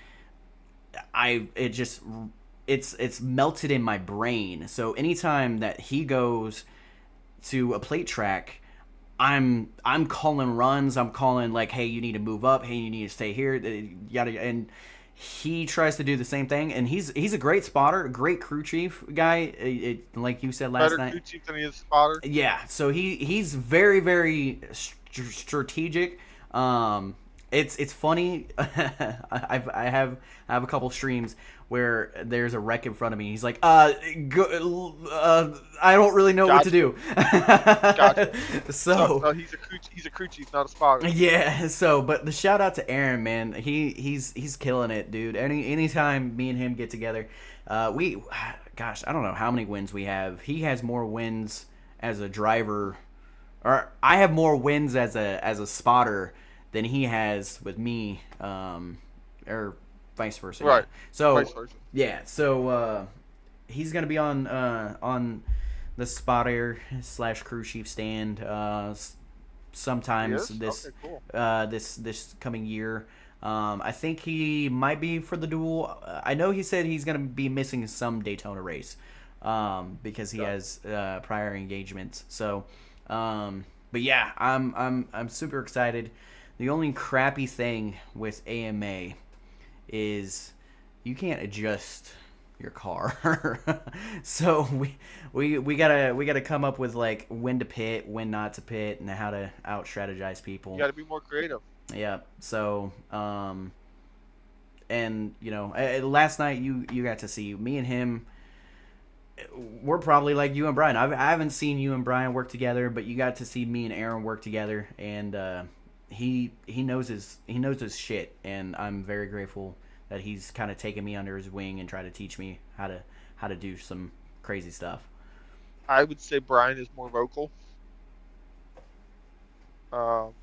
it's melted in my brain. So anytime that he goes to a plate track, I'm calling runs. I'm calling like, hey, you need to move up. Hey, you need to stay here. Yada. And he tries to do the same thing. And he's a great spotter, a great crew chief guy. Like you said last Better night. crew chief than he is spotter. Yeah. So he's very very strategic. It's funny. I have a couple streams where there's a wreck in front of me. He's like, I don't really know what to Gotcha, do. gotcha. So, So so he's a crew chief, not a spotter. yeah. So, but the shout out to Aaron, man. He's killing it, dude. Anytime me and him get together, we, gosh, I don't know how many wins we have. He has more wins as a driver, or I have more wins as a spotter than he has with me, or vice versa. Yeah. Right, vice So versa. yeah. So he's gonna be on the spotter slash crew chief stand He sometimes is? Okay, cool. this coming year. I think he might be for the duel. I know he said he's gonna be missing some Daytona race because he Yeah. has prior engagements. So, but yeah, I'm super excited. The only crappy thing with AMA is you can't adjust your car. So we gotta come up with like when to pit, when not to pit, and how to out strategize You people. got to be more creative. Yeah. So and last night you got to see me and him. We're probably like you and Brian. I haven't seen you and Brian work together, but you got to see me and Aaron work together, and he knows his shit, and I'm very grateful that he's kind of taken me under his wing and try to teach me how to do some crazy stuff. I would say Brian is more vocal. Um,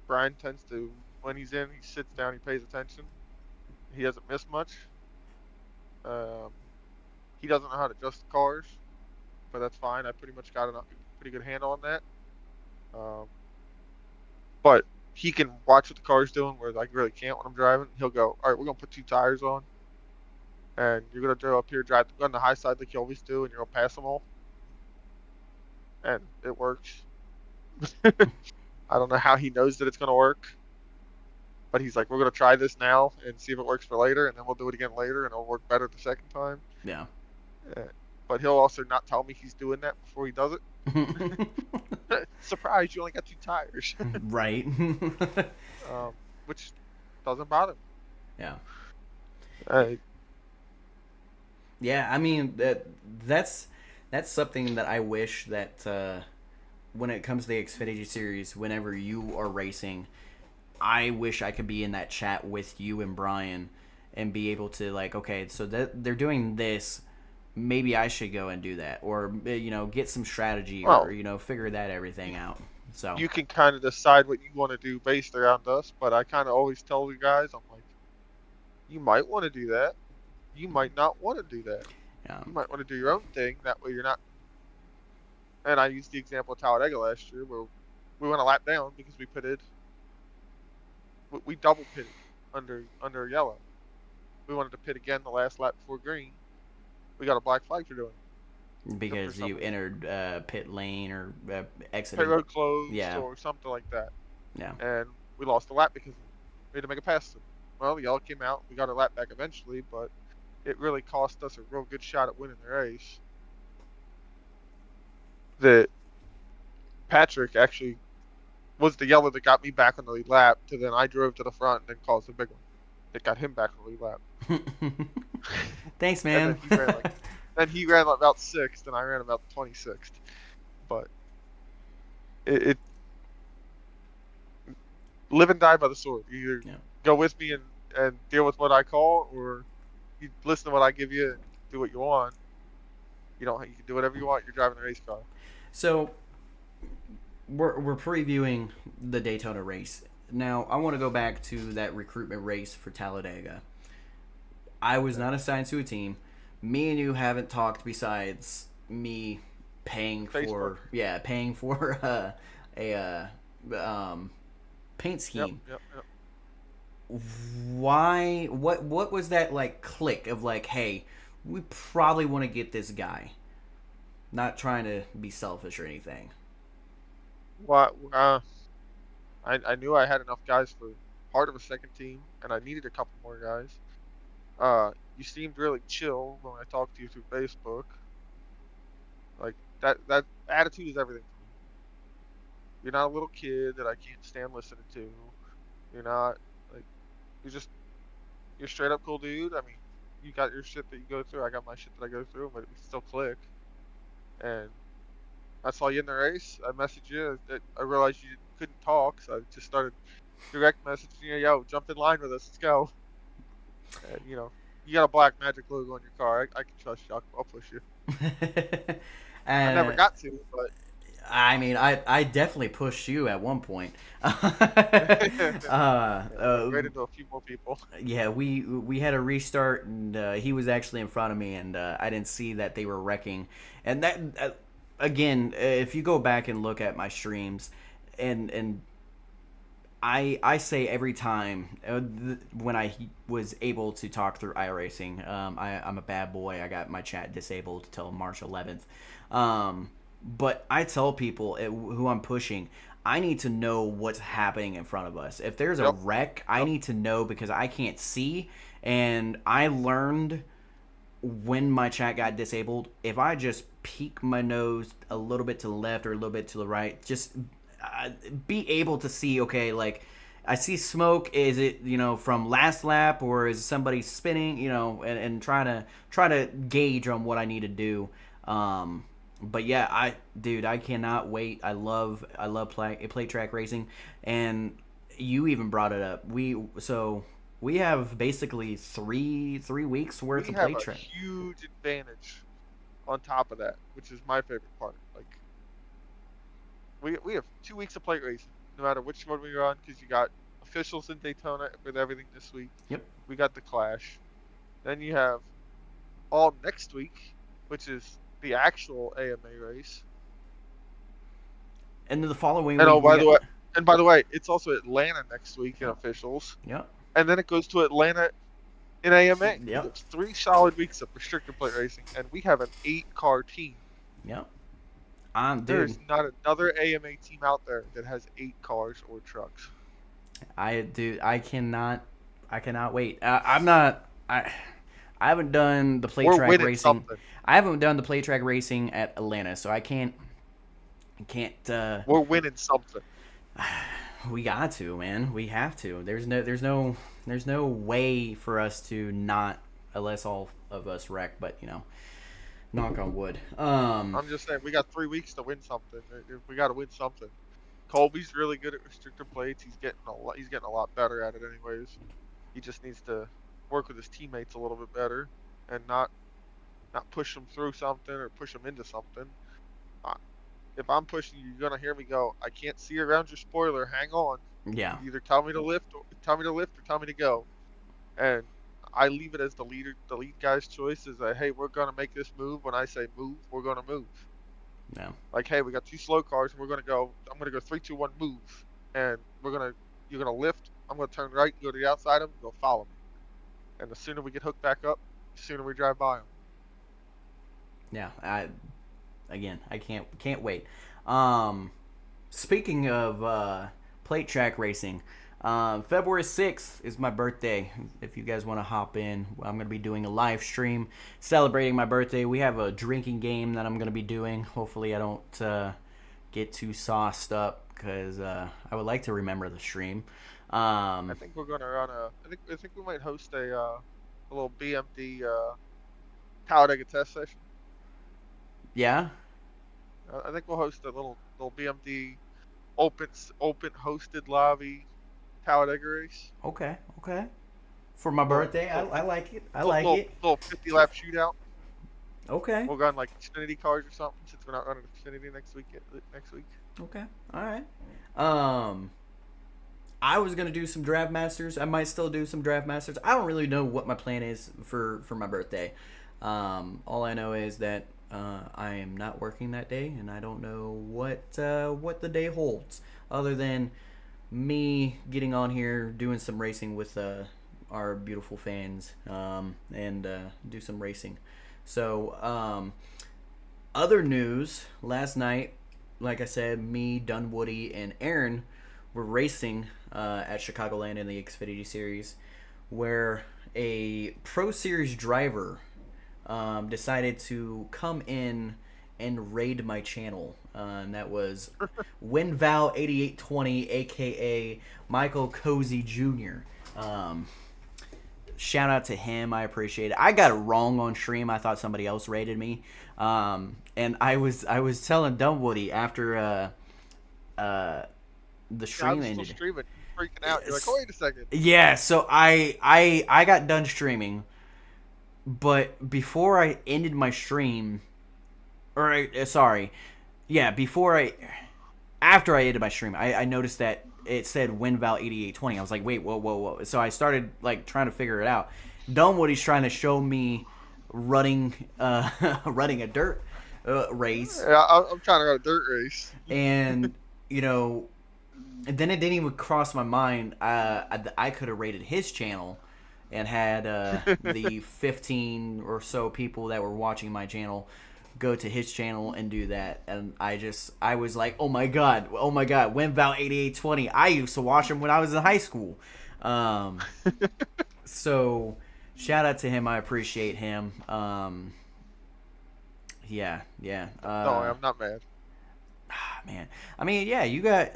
Brian tends to, when he's in, he sits down, he pays attention. He doesn't miss much. Um, he doesn't know how to adjust the cars, but that's fine. I pretty much got a pretty good handle on that. Um, but he can watch what the car's doing, where I really can't when I'm driving. He'll go, all right, we're gonna put two tires on, and you're gonna go up here, drive on the high side like you always do, and you're gonna pass them all, and it works. I don't know how he knows that it's gonna work, but he's like, we're gonna try this now and see if it works for later, and then we'll do it again later, and it'll work better the second time. Yeah. Uh, but he'll also not tell me he's doing that before he does it. Surprise, you only got two tires. Right. um, which doesn't bother me. Yeah. Uh, Yeah, I mean that's that's something that I wish that when it comes to the Xfinity series, whenever you are racing, I wish I could be in that chat with you and Brian and be able to like, okay, so that they're doing this, maybe I should go and do that, or get some strategy, or well, figure that everything you, out. So you can kind of decide what you want to do based around us, but I kind of always tell the guys, I'm like, you might want to do that. You might not want to do that. yeah, You might want to do your own thing. That way you're not. And I used the example of Talladega last year where we went a lap down because we pitted, we double pitted under yellow. We wanted to pit again the last lap before green. We got a black flag for doing for because some you reason. entered pit lane or Pit exited. road closed Yeah, or something like that. yeah. And we lost the lap because of it. We had to make a pass to them. Well, the yellow came out. We got our lap back eventually, but it really cost us a real good shot at winning the race. That Patrick actually was the yellow that got me back on the lead lap. To then I drove to the front and then caused a big one that got him back on the lead lap. Thanks, And man. then he ran about sixth, and I ran about 26th. But it live and die by the sword. You either Yeah. go with me and deal with what I call, or you listen to what I give you and do what you want. You don't. You can do whatever you want. You're driving a race car. So we're previewing the Daytona race. Now I want to go back to that recruitment race for Talladega. I was Okay. not assigned to a team. Me and you haven't talked besides me Facebook. paying for a paint Yep. scheme. Yep. Yep. Why? What was that like click of like, hey, we probably want to get this guy. Not trying to be selfish or anything. What? I knew I had enough guys for part of a second team, and I needed a couple more guys. You seemed really chill when I talked to you through Facebook. Like that attitude is everything for me. You're not a little kid that I can't stand listening to. You're not like you're just you're straight up cool dude. I mean, you got your shit that you go through. I got my shit that I go through, but we still click. And I saw you in the race. I messaged you. I realized you couldn't talk, so I just started direct messaging you. Yo, jump in line with us. Let's go. And you got a black magic logo on your car. I can trust you. I'll push you. I never And got to, but I mean, I definitely pushed you at one point. yeah, right into a few more people. Yeah, we had a restart, and he was actually in front of me, and I didn't see that they were wrecking. And that again, if you go back and look at my streams, and I say every time when I was able to talk through iRacing, I'm a bad boy. I got my chat disabled till March 11th. But I tell people who I'm pushing, I need to know what's happening in front of us. If there's a Yep. wreck, I Yep. need to know because I can't see. And I learned when my chat got disabled, if I just peek my nose a little bit to the left or a little bit to the right, just be able to see, okay, like I see smoke. Is it from last lap or is somebody spinning? And try to gauge on what I need to do. But yeah, dude, I cannot wait. I love play track racing, and you even brought it up. We have basically three weeks worth We of have play a track. huge advantage on top of that, which is my favorite part. Like we have 2 weeks of plate racing, no matter which one we run, because you got officials in Daytona with everything this week. Yep. We got the Clash. Then you have all next week, which is the actual AMA race. And then the following And week oh, we by got. the way, it's also Atlanta next week in Yep. officials, Yep. and then it goes to Atlanta in AMA. Yep. It's 3 solid weeks of restrictor plate racing, and we have an 8-car team. Yep. There Dude, is not another AMA team out there that has 8 cars or trucks. I cannot wait. I'm not. I haven't done the play We're track winning racing. something. I haven't done the play track racing at Atlanta, so I can't. I can't. We're winning something. We got to, man. We have to. There's no way for us to not, unless all of us wreck. But knock on wood. I'm just saying, we got 3 weeks to win something. We got to win something. Colby's really good at restrictor plates. He's getting a lot. He's getting a lot better at it, anyways. He just needs to work with his teammates a little bit better and not push them through something or push them into something. Uh, If I'm pushing you, you're gonna hear me go. I can't see around your spoiler. Hang on. Yeah. Either tell me to lift, or tell me to go. And I leave it as the lead guy's choice. Is that hey, we're gonna make this move. When I say move, we're gonna move. No. Like hey, we got 2 slow cars, and we're gonna go. I'm gonna go 3, 2, 1, move, and you're gonna lift. I'm gonna turn right, go to the outside of them, go follow me. And the sooner we get hooked back up, the sooner we drive by them. Yeah. I can't wait. Um, Speaking of plate track racing, February 6th is my birthday. If you guys want to hop in, I'm going to be doing a live stream celebrating my birthday. We have a drinking game that I'm going to be doing. Hopefully, I don't get too sauced up because I would like to remember the stream. I Um, think we're gonna run a. I think we might host a little BMD Talladega test session. yeah. I think we'll host a little BMD open hosted lobby Talladega race. Okay. Okay. For my Little birthday, I, little I like it. I little like little, it. little 50 lap shootout. Okay. We'll run like Xfinity cars or something since we're not running Xfinity next week. Next week. Okay. All right. Um, I was gonna do some draft masters. I might still do some draft masters. I don't really know what my plan is for my birthday. All I know is that I am not working that day, and I don't know what the day holds, other than me getting on here doing some racing with our beautiful fans and do some racing. So other news last night, like I said, me, Dunwoody, and Aaron were racing at Chicagoland in the Xfinity Series, where a Pro Series driver decided to come in and raid my channel. And that was WinVal8820, aka Michael Cozy Jr. Shout out to him. I appreciate it. I got it wrong on stream. I thought somebody else rated me. And I was telling Dunwoody after the stream I'm still ended. streaming, freaking out. You're like, oh, wait a second. Yeah, so I got done streaming, but before I ended my stream, sorry, yeah, after I ended my stream, I noticed that it said WinVal8820. I was like, wait, whoa. So I started like trying to figure it out. Dunwoody's trying to show me running running a dirt race. Yeah, I'm trying to run a dirt race. And and then it didn't even cross my mind. I could have rated his channel and had the 15 or so people that were watching my channel go to his channel and do that. And I was like, oh my god, WinVal8820. I used to watch him when I was in high school. So shout out to him. I appreciate him. Yeah. No, I'm not mad. Man, I mean, yeah, you got.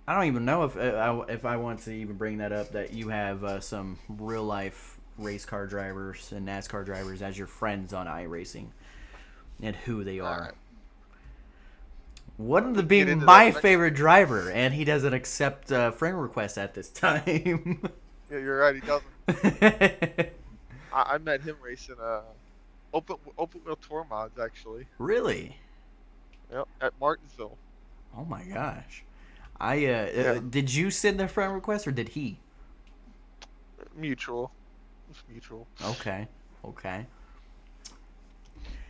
I don't even know if I want to even bring that up, that you have some real life race car drivers and NASCAR drivers as your friends on iRacing, and who they are. Right. One of them being my favorite driver, and he doesn't accept friend requests at this time. Yeah, you're right. He doesn't. I met him racing open wheel tour mods, actually. Really? Yep, at Martinsville. Oh my gosh! Did you send the friend request or did he? Mutual. It's mutual. Okay.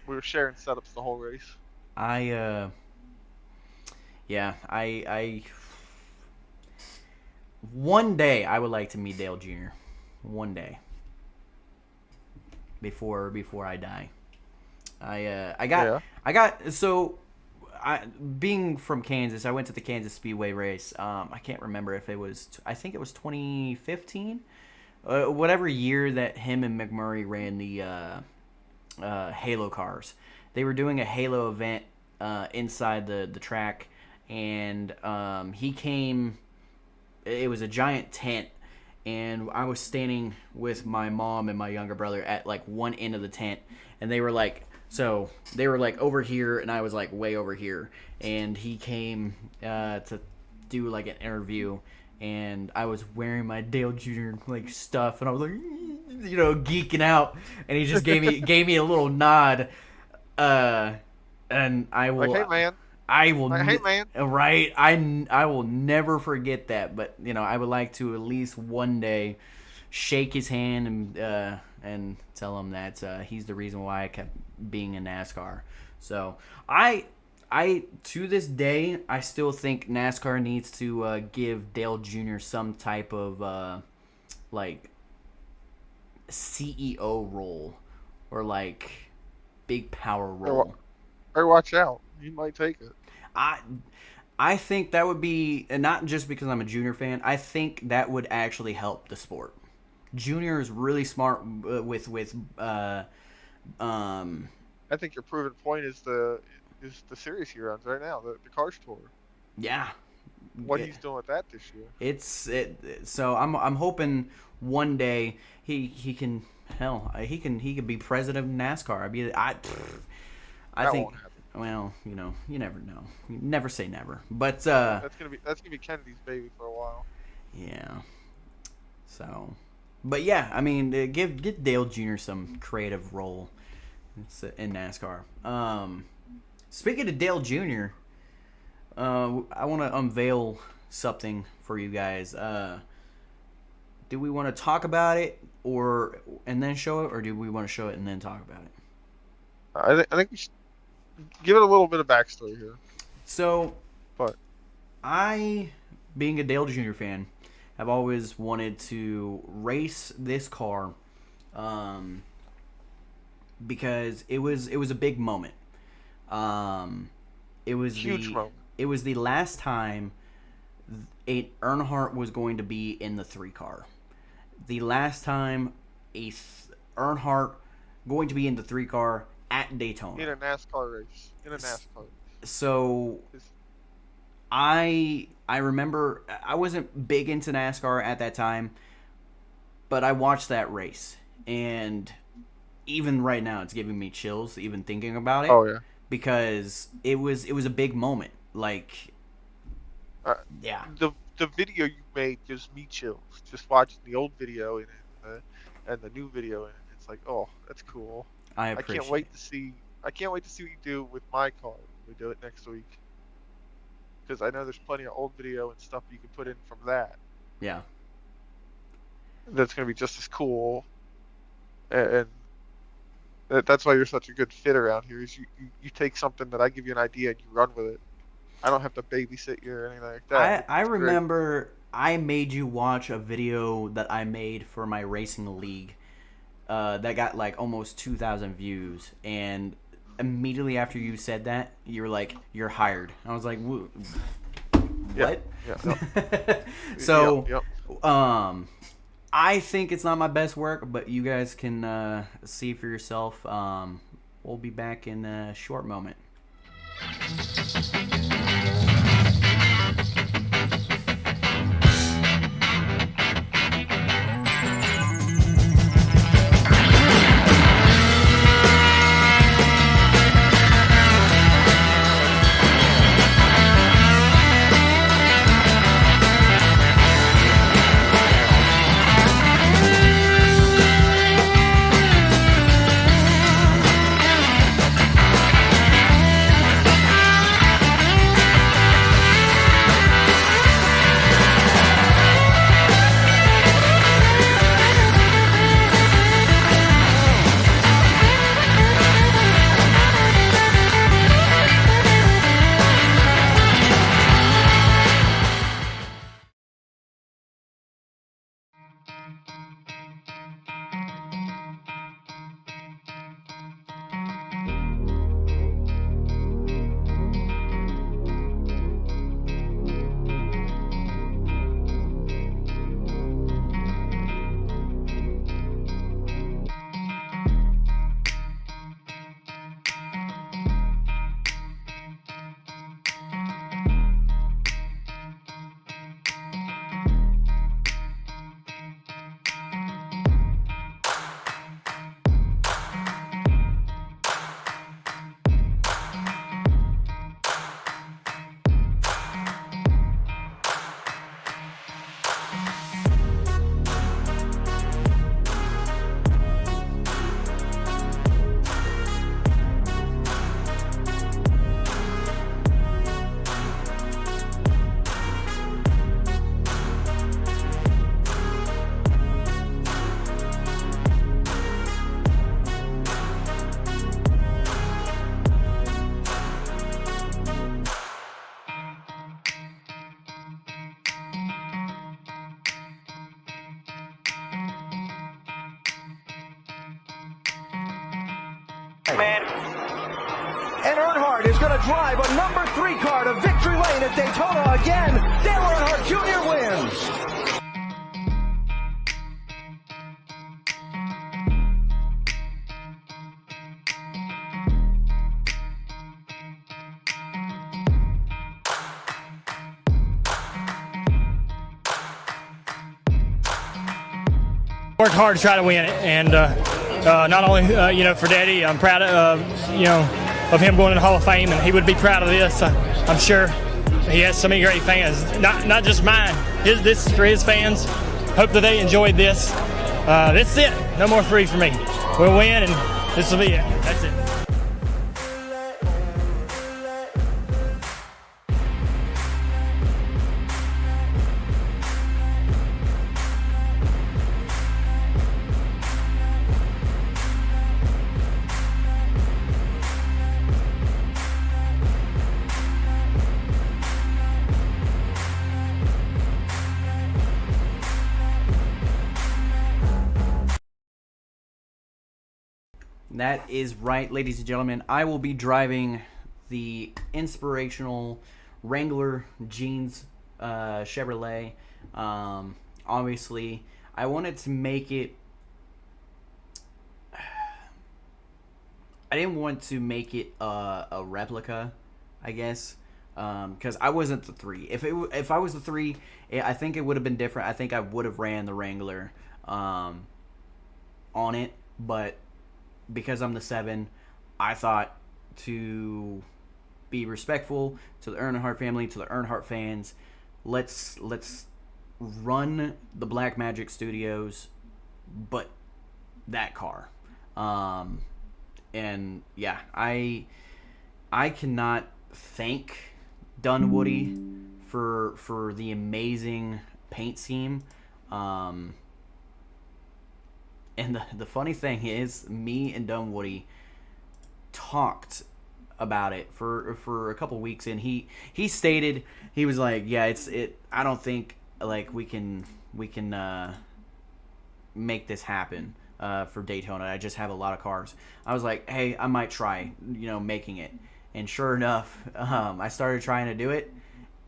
We were sharing setups the whole race. I one day I would like to meet Dale Jr. One day. Before I die. Being from Kansas, I went to the Kansas Speedway race. I can't remember if it was, I think it was 2015, whatever year that him and McMurray ran the Halo cars. They were doing a Halo event inside the track, and he came. It was a giant tent, and I was standing with my mom and my younger brother at like one end of the tent, and they were like over here, and I was like way over here, and he came to do like an interview, and I was wearing my Dale Jr. like stuff, and I was like, geeking out, and he just gave me a little nod, and I will. Like, hey man. I will. Like, hey man. Right. I will never forget that. But I would like to at least one day shake his hand and tell him that he's the reason why I kept being in NASCAR. So I to this day I still think NASCAR needs to give Dale Jr. some type of like CEO role or like big power role. Or watch out, you might take it. I think that would be, and not just because I'm a Junior fan. I think that would actually help the sport. Junior is really smart with I think your proven point is the series he runs right now, the Cars Tour. Yeah. What he's doing with that this year. So I'm hoping one day he can be president of NASCAR. I think. Well, you never know. You never say never. But that's gonna be Kennedy's baby for a while. Yeah. So, but yeah, I mean, give Dale Jr. some creative role in NASCAR. Speaking of Dale Jr., I want to unveil something for you guys. Do we want to talk about it and then show it, or do we want to show it and then talk about it? I think we should give it a little bit of backstory here. So, but I, being a Dale Jr. fan, have always wanted to race this car, because it was a big moment. It was huge moment. It was the last time Earnhardt was going to be in the 3 car. The last time Earnhardt going to be in the 3 car at at Daytona. In a NASCAR race. In a NASCAR race. So I remember I wasn't big into NASCAR at that time, but I watched that race, and even right now it's giving me chills even thinking about it, Oh yeah. because it was a big moment. Like, Uh, yeah, the video you made gives me chills. Just watching the old video and the new video, and it's like, oh, that's cool. I I can't appreciate wait it. to see. I can't wait to see what you do with my car when we do it next week. Because I know there's plenty of old video and stuff you can put in from that. Yeah. That's gonna be just as cool. And that's why you're such a good fit around here. Is you take something that I give you an idea and you run with it. I don't have to babysit you or anything like that. I It's great. remember I made you watch a video that I made for my racing league, that got like almost 2,000 views, and immediately after you said that, you were like, "You're hired." I was like, Yeah. "What?" Yeah. No. So, Yep. I think it's not my best work, but you guys can see for yourself. We'll be back in a short moment. Man. And Earnhardt is going to drive a number 3 car to victory lane at Daytona again. Dale Earnhardt Jr. wins. Worked hard to try to win it, and not only for Daddy, I'm proud of of him going to the Hall of Fame, and he would be proud of this. I'm sure he has so many great fans, not just mine. This is for his fans. Hope that they enjoyed this. That's it. No more free for me. We'll win, and this will be it. That's it. That is right, ladies and gentlemen. I will be driving the inspirational Wrangler jeans Chevrolet. Obviously, I wanted to make it I didn't want to make it a replica, I guess, because I wasn't the 3. If I was the 3, I think it would have been different. I think I would have ran the Wrangler on it, but because I'm the 7, I thought to be respectful to the Earnhardt family, to the Earnhardt fans, let's run the Black Magic Studios, but that car. And yeah, I cannot thank Dunwoody for the amazing paint scheme. And the funny thing is, me and Dunwoody talked about it for a couple weeks, and he stated, he was like, yeah, I don't think like we can make this happen for Daytona. I just have a lot of cars. I was like, hey, I might try, making it. And sure enough, I started trying to do it,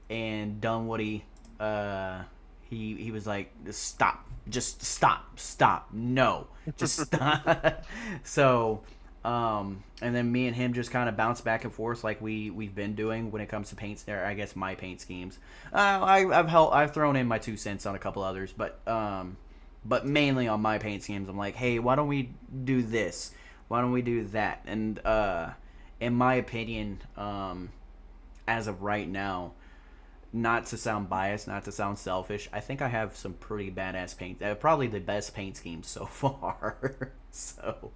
and Dunwoody, he was like, stop, just stop, no, just stop. So, and then me and him just kind of bounced back and forth like we've been doing when it comes to paints. There, I guess my paint schemes. I've thrown in my 2 cents on a couple others, but mainly on my paint schemes. I'm like, hey, why don't we do this? Why don't we do that? And in my opinion, as of right now, not to sound biased, not to sound selfish, I think I have some pretty badass paint. Probably the best paint schemes so far. So,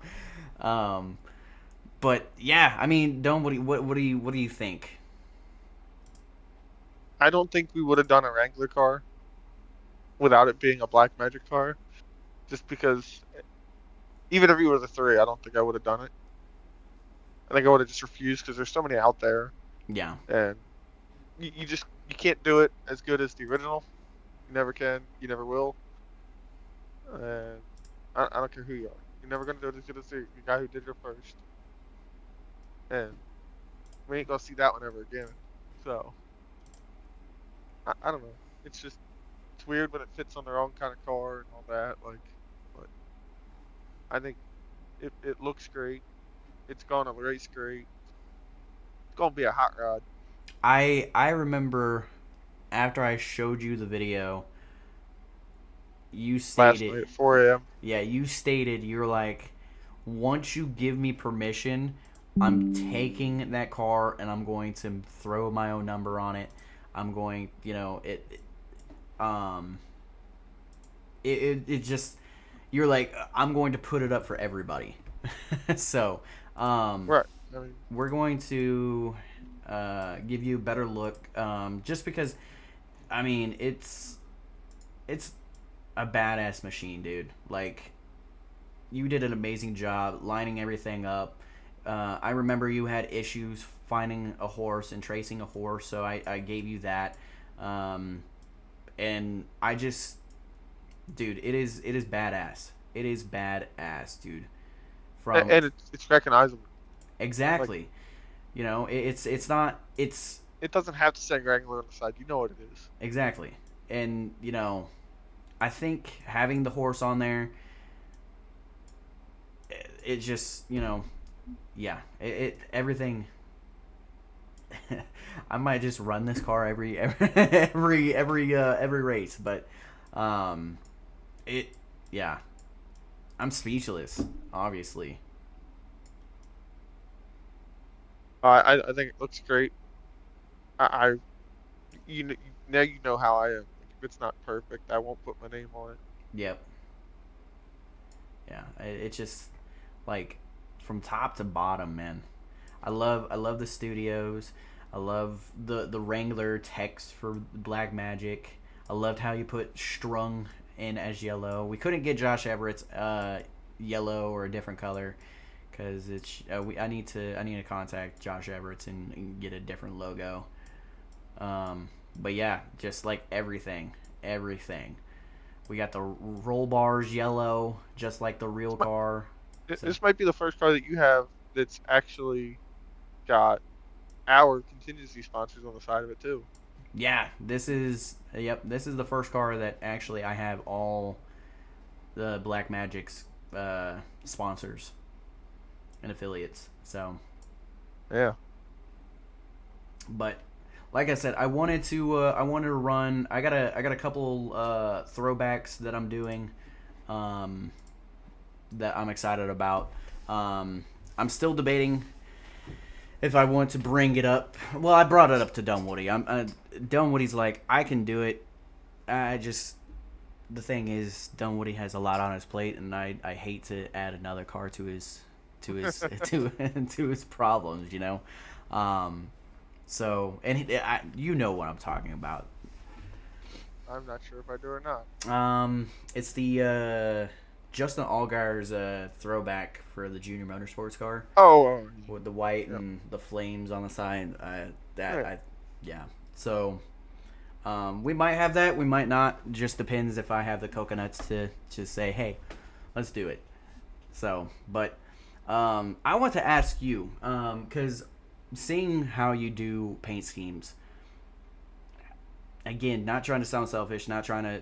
but yeah, I mean, Dome, what do you think? I don't think we would have done a Wrangler car without it being a Black Magic car, just because even if we were the 3, I don't think I would have done it. I think I would have just refused because there's so many out there, Yeah. and you can't do it as good as the original. You never can. You never will. And I don't care who you are. You're never gonna do it as good as the guy who did it first. And we ain't gonna see that one ever again. So I don't know. It's weird when it fits on their own kind of car and all that. Like, but I think it looks great. It's gonna race great. It's gonna be a hot rod. I remember after I showed you the video, you Last stated, night at 4 a.m. yeah, you stated, you're like, once you give me permission, I'm taking that car and I'm going to throw my own number on it. I'm going, it just, you're like, I'm going to put it up for everybody. So, Right. I mean, we're going to give you a better look, just because, I mean, it's a badass machine, dude. Like, you did an amazing job lining everything up. I remember you had issues finding a horse and tracing a horse, so I gave you that. And I just, dude, it is badass. It is badass, dude. From and it's recognizable. exactly, Like, it's not, it's it doesn't have to say Wrangler on the side. You know what it is. exactly, and I think having the horse on there, it just, yeah, it everything. I might just run this car every race, but yeah, I'm speechless, obviously. I think it looks great. I now you know how I am. Like, if it's not perfect, I won't put my name on it. Yep. Yeah, it's just like from top to bottom, man. I love the studios. I love the Wrangler text for Black Magic. I loved how you put Strung in as yellow. We couldn't get Josh Everett's yellow or a different color because it's I need to contact Josh Everett's and get a different logo. But yeah, just like everything. We got the roll bars yellow, just like the real car. This might be the first car that you have that's actually got our contingency sponsors on the side of it too. Yeah, this is the first car that actually I have all the Black Magic's sponsors. and affiliates. So, Yeah. but like I said, I wanted to run. I got a couple throwbacks that I'm doing, that I'm excited about. I'm still debating if I want to bring it up. Well, I brought it up to Dunwoody. Dunwoody's like, I can do it. The thing is, Dunwoody has a lot on his plate, and I hate to add another car to his to his problems, you know. So, and you know what I'm talking about. I'm not sure if I do or not. It's the Justin Allgaier's throwback for the junior motorsports car Oh. with the white Yep. and the flames on the side. Right. Yeah. So, we might have that. We might not. Just depends if I have the coconuts to say, hey, let's do it. So, but I want to ask you, because seeing how you do paint schemes, again, not trying to sound selfish, not trying to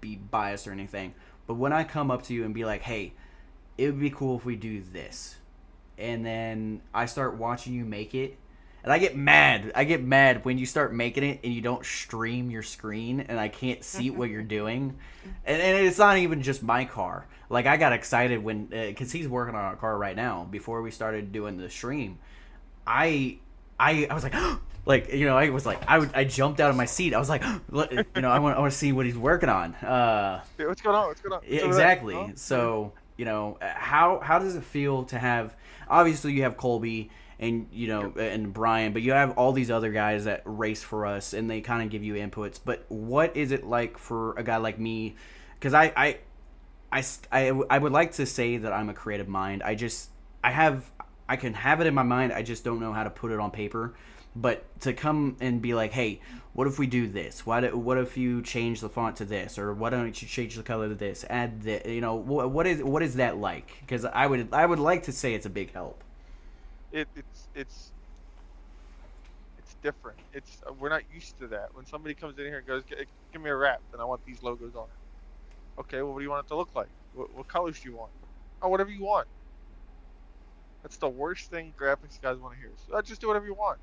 be biased or anything, but when I come up to you and be like, hey, it would be cool if we do this, and then I start watching you make it, and I get mad when you start making it and you don't stream your screen and I can't see what you're doing. And it's not even just my car. Like, I got excited when, because he's working on our car right now, before we started doing the stream. I was like, like, you know, I jumped out of my seat. I was like, you know, I want to see what he's working on. Dude, what's going on? What's going on? Yeah, exactly. Huh? So, you know, how does it feel to have, obviously you have Colby and, you know, and Brian, but you have all these other guys that race for us and they kind of give you inputs. But what is it like for a guy like me? Because I would like to say that I'm a creative mind. I can have it in my mind. I just don't know how to put it on paper. But to come and be like, hey, what if we do this? What if you change the font to this, or why don't you change the color to this? Add that, you know, what is that like? Because I would like to say it's a big help. It's different. We're not used to that. When somebody comes in here and goes, give me a wrap, and I want these logos on it. Okay, well, what do you want it to look like? What colors do you want? Oh, whatever you want. That's the worst thing graphics guys want to hear. So just do whatever you want.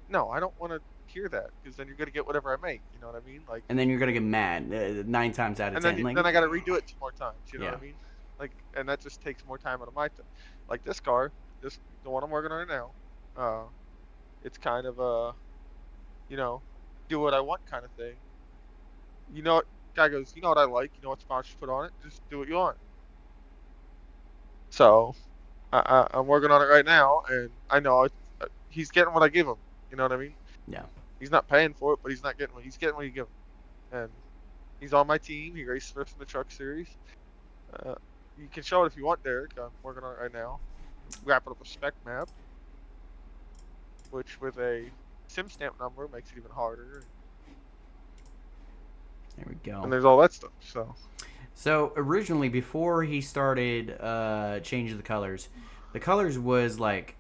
No, I don't want to hear that, because then you're gonna get whatever I make. You know what I mean? Like, And then you're gonna get mad 9 times out of 10. then I gotta redo it 2 more times. You know what I mean? Like, and that just takes more time out of my time. Like this car, the one I'm working on right now. It's kind of a, you know, do what I want kind of thing. You know, guy goes, you know what I like, you know what sponsors put on it, just do what you want. So, I'm working on it right now, and I know he's getting what I give him. You know what I mean? Yeah. He's not paying for it, but he's getting what you give him. And he's on my team. He races first in the truck series. You can show it if you want, Derek. I'm working on it right now. Wrapping up a spec map, which with a sim stamp number makes it even harder. There we go. And there's all that stuff. So originally, before he started changing the colors was like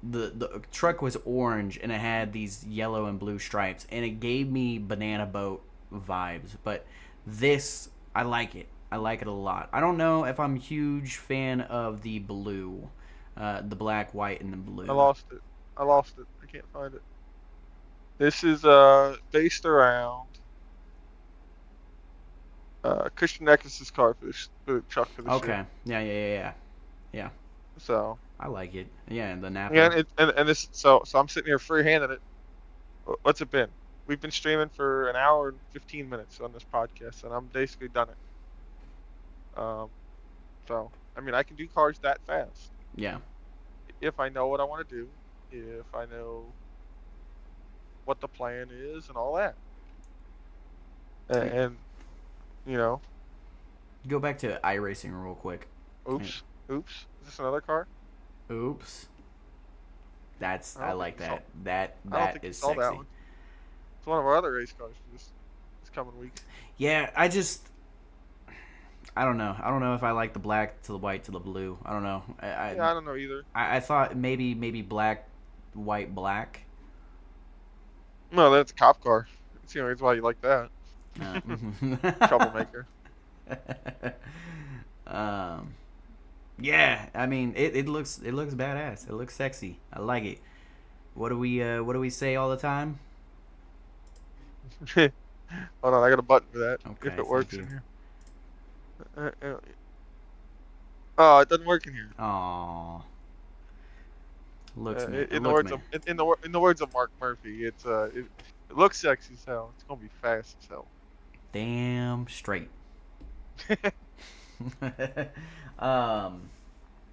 the truck was orange and it had these yellow and blue stripes, and it gave me banana boat vibes. But this, I like it. I like it a lot. I don't know if I'm a huge fan of the blue, the black, white, and the blue. I lost it. I can't find it. This is based around Christian Eckes' car for the truck for the Okay. year. Yeah. So I like it. Yeah, and the Napa. yeah, and this so I'm sitting here free-handing it. What's it been? We've been streaming for an hour and 15 minutes on this podcast, and I'm basically done it. So I mean, I can do cars that fast Yeah. if I know what I want to do, if I know what the plan is, and all that. And you know, Go back to iRacing real quick. oops, is this another car? Oops. That's I I don't like think you that. I don't That think you is saw sexy. that one. It's one of our other race cars for this coming week. Yeah, I don't know. I don't know if I like the black to the white to the blue. I don't know. Yeah, I don't know either. I thought maybe black, white, black. No, that's a cop car. It's the only reason why you like that. Uh, Troublemaker. Yeah, I mean it looks badass. It looks sexy. I like it. What do we say all the time? Hold on, I got a button for that. If Okay, it thank works in you. here. Oh, it doesn't work in here. Aw, looks man, In the look words of man. in the words of Mark Murphy, it looks sexy as hell. It's gonna be fast as hell. Damn straight. um,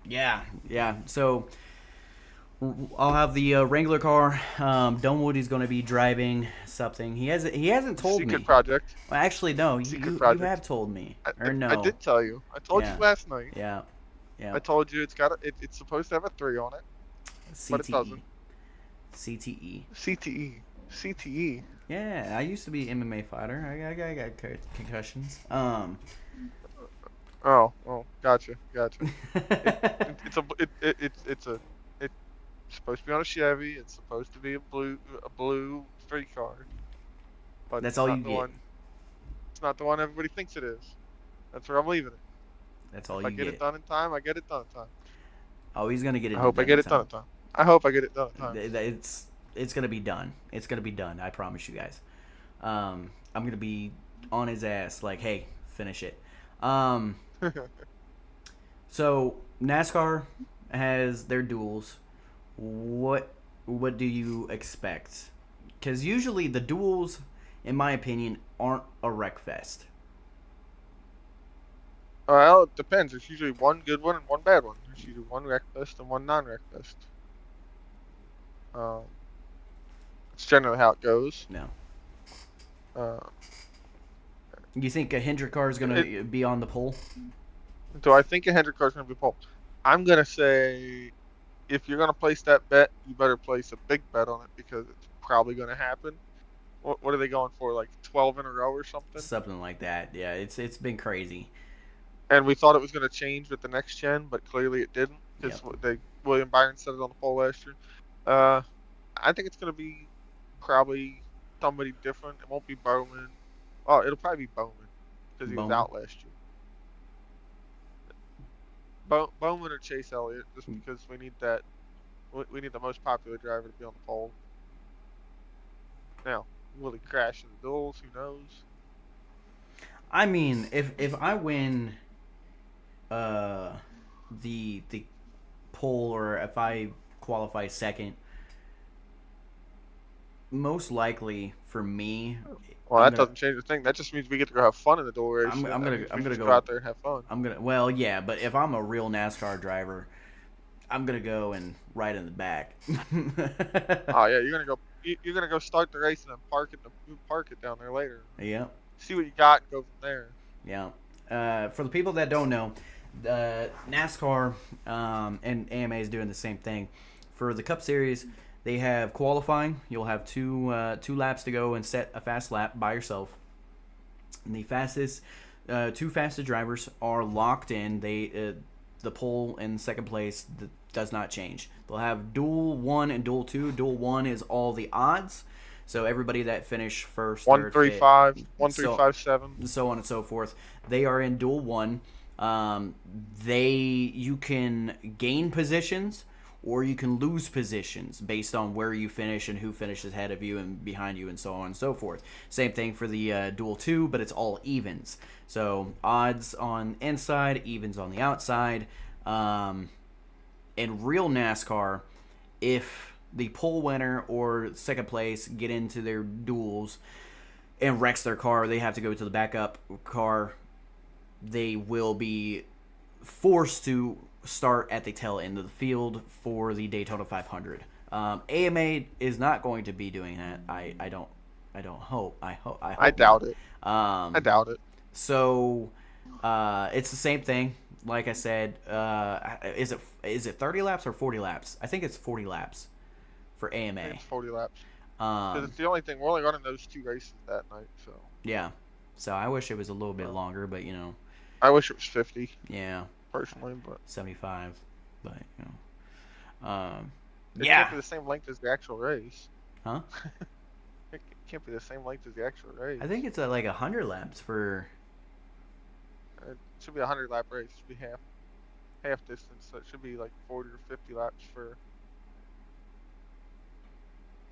yeah, yeah. So I'll have the Wrangler car. Dunwoody's going to be driving something. He hasn't told Secret me. project. Well, actually, no. Secret You project. have told me, I, or I no? did tell you. I told you Yeah, last night. yeah, yeah. I told you it's supposed to have a 3 on it, but it CTE, doesn't. CTE. CTE. CTE. Yeah, I used to be an MMA fighter. I got concussions. Oh, gotcha. It's supposed to be on a Chevy. It's supposed to be a blue street car, but That's it's all you not the get. one. It's not the one everybody thinks it is. That's where I'm leaving it. That's If all I you get it get. done in time, I get it done in time. Oh, he's gonna get I it hope I done in get it done time. in time. I hope I get it done in time. It's gonna be done. It's gonna be done. I promise you guys. I'm gonna be on his ass like, hey, finish it. Um, so NASCAR has their duels. What do you expect? Because usually the duels, in my opinion, aren't a wreck fest. Well, it depends. There's usually one good one and one bad one. There's usually one wreck fest and one non-wreck fest. Um, it's generally how it goes. No. Uh, You think a Hendrick car is it, gonna be on the pole? do I think a Hendrick car's going to be pulled? I'm going to say if you're going to place that bet, you better place a big bet on it because it's probably going to happen. What are they going for? Like 12 in a row or something? Something like that. Yeah, it's been crazy. And we thought it was going to change with the next gen, but clearly it didn't because Yep. William Byron set it on the pole last year. Uh, I think it's going to be probably somebody different. It won't be Bowman. Oh, it'll probably be Bowman because he was Bowman. out last year. Bowman or Chase Elliott, just because we need that. We need the most popular driver to be on the pole. Now, will he crash in the duels? Who knows? I mean, if I win uh the pole, or if I qualify second, most likely for me, Well, I'm that gonna doesn't change a thing. That just means we get to go have fun in the duel race. I'm, And I'm that gonna means I'm we gonna just go out go there and have fun. well, yeah, but if I'm a real NASCAR driver, I'm gonna go and ride in the back. Oh yeah, you're gonna go. You're gonna go start the race and then park it down there later. Yeah, See what you got and go from there. yeah. For the people that don't know, NASCAR and AMA is doing the same thing. For the Cup Series, they have qualifying. You'll have two laps to go and set a fast lap by yourself. And the two fastest drivers are locked in. The pole in second place does not change. They'll have duel 1 and duel 2. Duel 1 is all the odds. So everybody that finished first, third, fifth, 135, 1357. so on and so forth, they are in duel 1. You can gain positions or you can lose positions based on where you finish and who finishes ahead of you and behind you and so on and so forth. Same thing for the duel 2, but it's all evens. So odds on inside, evens on the outside. In real NASCAR, if the pole winner or second place get into their duels and wrecks their car, they have to go to the backup car. They will be forced to start at the tail end of the field for the Daytona 500. AMA is not going to be doing that. I don't hope. I hope I doubt it. I doubt it. So it's the same thing. Like I said, is it 30 laps or 40 laps? I think it's 40 laps for AMA. It's 40 laps. Because it's the only thing. We're only running those 2 races that night, so. Yeah. So I wish it was a little bit longer, but I wish it was 50. Yeah. Personally, but 75, but it yeah. can't be the same length as the actual race. Huh? It can't be the same length as the actual race. I think it's like 100 laps for. It should be a 100 lap race. It should be half. half distance, so it should be like 40 or 50 laps for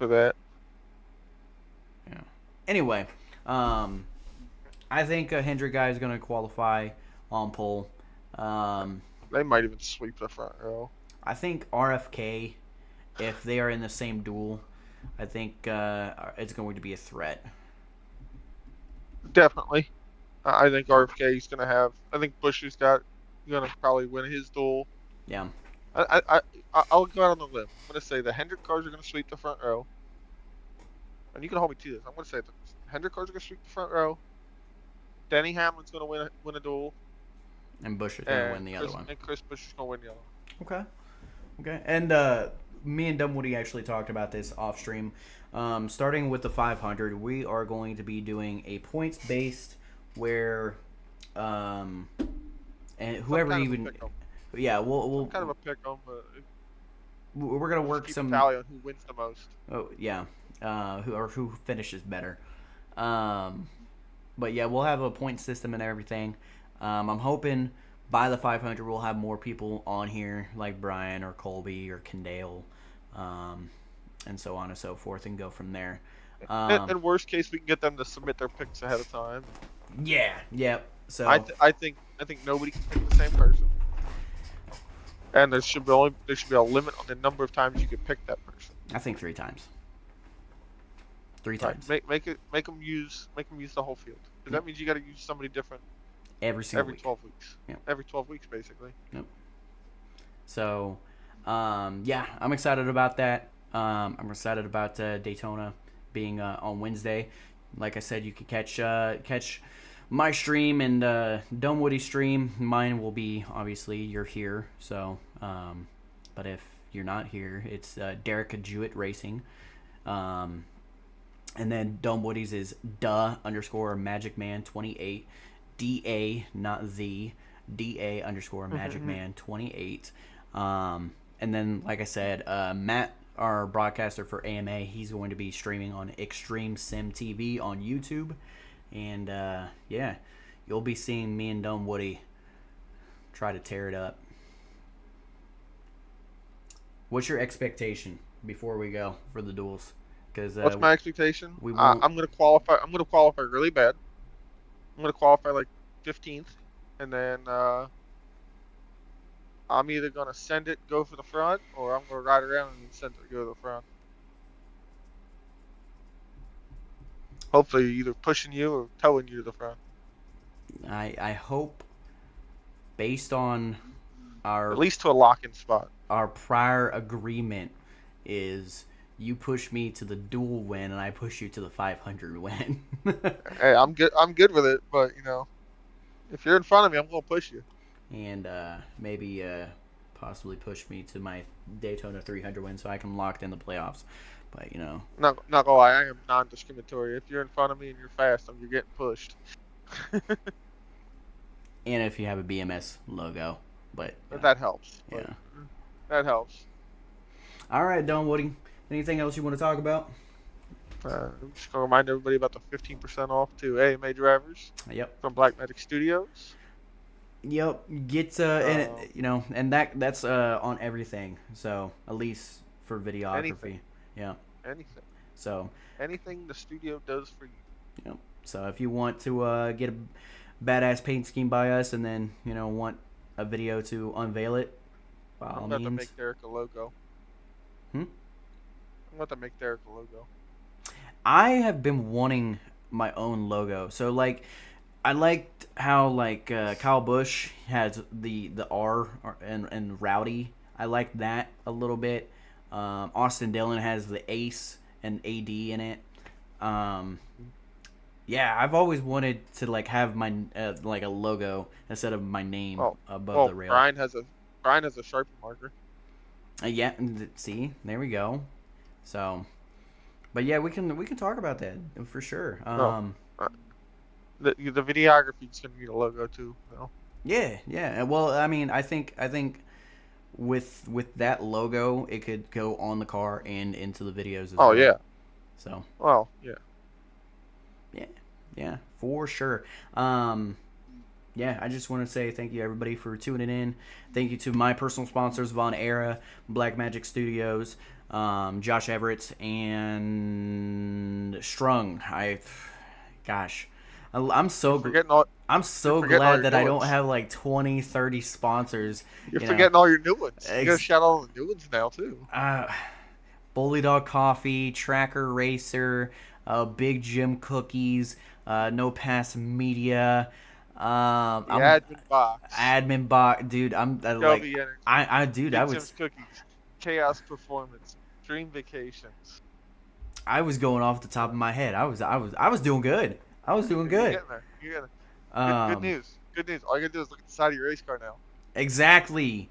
that. Yeah. Anyway, I think a Hendrick guy is going to qualify on pole. They might even sweep the front row. I think RFK, if they are in the same duel, I think it's going to be a threat. Definitely. I think RFK is going to have. I think Bush is going to probably win his duel. Yeah. I'll go out on the limb. I'm going to say the Hendrick cars are going to sweep the front row. And you can hold me to this. I'm going to say the Hendrick cars are going to sweep the front row. Denny Hamlin's going to win a duel. And Bush is going to win the other one. And Chris Bush is going to win the other one. Okay. Okay. And me and Dunwoody actually talked about this off stream. Starting with the 500, we are going to be doing a points based where, and whoever even, yeah, we'll kind of a pick 'em, but we're gonna work some tally on who wins the most. Oh yeah, who finishes better. But yeah, we'll have a point system and everything. I'm hoping by the 500 we'll have more people on here like Brian or Colby or Kendale, and so on and so forth, and go from there. In worst case, we can get them to submit their picks ahead of time. Yeah, yep. So I think nobody can pick the same person, and there should be a limit on the number of times you can pick that person. I think 3 times. 3 times. Right. Make them use the whole field. Because that means you got to use somebody different every 12 weeks. Yep. Every 12 weeks, basically. Yep. So, yeah, I'm excited about that. I'm excited about Daytona being on Wednesday. Like I said, you can catch my stream and Dunwoody's stream. Mine will be, obviously, you're here. So, but if you're not here, it's Derek Jewett Racing. And then Dunwoody's is _MagicMan28. DA, not the. DA _ MagicMan28. And then, like I said, Matt, our broadcaster for AMA, he's going to be streaming on Extreme Sim TV on YouTube. And, yeah, you'll be seeing me and Dunwoody try to tear it up. What's your expectation before we go for the duels? What's my expectation? I'm going to qualify. I'm going to qualify really bad. I'm going to qualify like 15th, and then I'm either going to send it, go for the front, or I'm going to ride around and send it, go to the front. Hopefully, either pushing you or towing you to the front. I hope, based on our at least to a lock-in spot. Our prior agreement is you push me to the dual win and I push you to the 500 win. Hey, I'm good with it, but if you're in front of me, I'm gonna push you. And maybe possibly push me to my Daytona 300 win so I can lock in the playoffs. But not gonna lie, I am non-discriminatory. If you're in front of me and you're fast, you're getting pushed. And if you have a BMS logo, but that helps. Yeah, that helps. All right, Dunwoody. Anything else you want to talk about? I'm just gonna remind everybody about the 15% off to AMA drivers. Yep. From Black Magic Studios. Yep. Get and that's on everything. So at least for videography. Anything. Yeah. Anything. So anything the studio does for you. Yep. So if you want to get a badass paint scheme by us, and then want a video to unveil it, by all I'm about means. to make Derek a logo. I'm about to make Derek a logo. I have been wanting my own logo. So I liked how Kyle Busch has the R and Rowdy. I like that a little bit. Austin Dillon has the Ace and AD in it. Yeah, I've always wanted to have my a logo instead of my name above the rail. Brian has a Sharpie marker. Yeah, see, there we go. So, but yeah, we can talk about that for sure. The videography is gonna need a logo too. Yeah. Well, I mean, I think with that logo, it could go on the car and into the videos as well. Oh yeah. So. Well, yeah. Yeah, for sure. yeah, I just want to say thank you everybody for tuning in. Thank you to my personal sponsors, Von Era, Black Magic Studios, Josh Everett, and Strung. I'm so Forgetting all. I'm so forgetting all glad your that new I don't ones. have like 20, 30 sponsors. You're You know, forgetting all your new ones. You gotta Ex- shout out all the new ones now too. Bully Dog Coffee, Tracker Racer, Big Jim Cookies, No Pass Media. The I'm admin box, admin bot, dude. I'm like, Shelby Energy, dude, Big Jim's Cookies, Chaos Performance, Dream Vacations. I was going off the top of my head. I was doing good. I was doing You're good. getting there. You're getting there. Good Um, news. Good news. All you gotta do is look at the side of your race car now. exactly,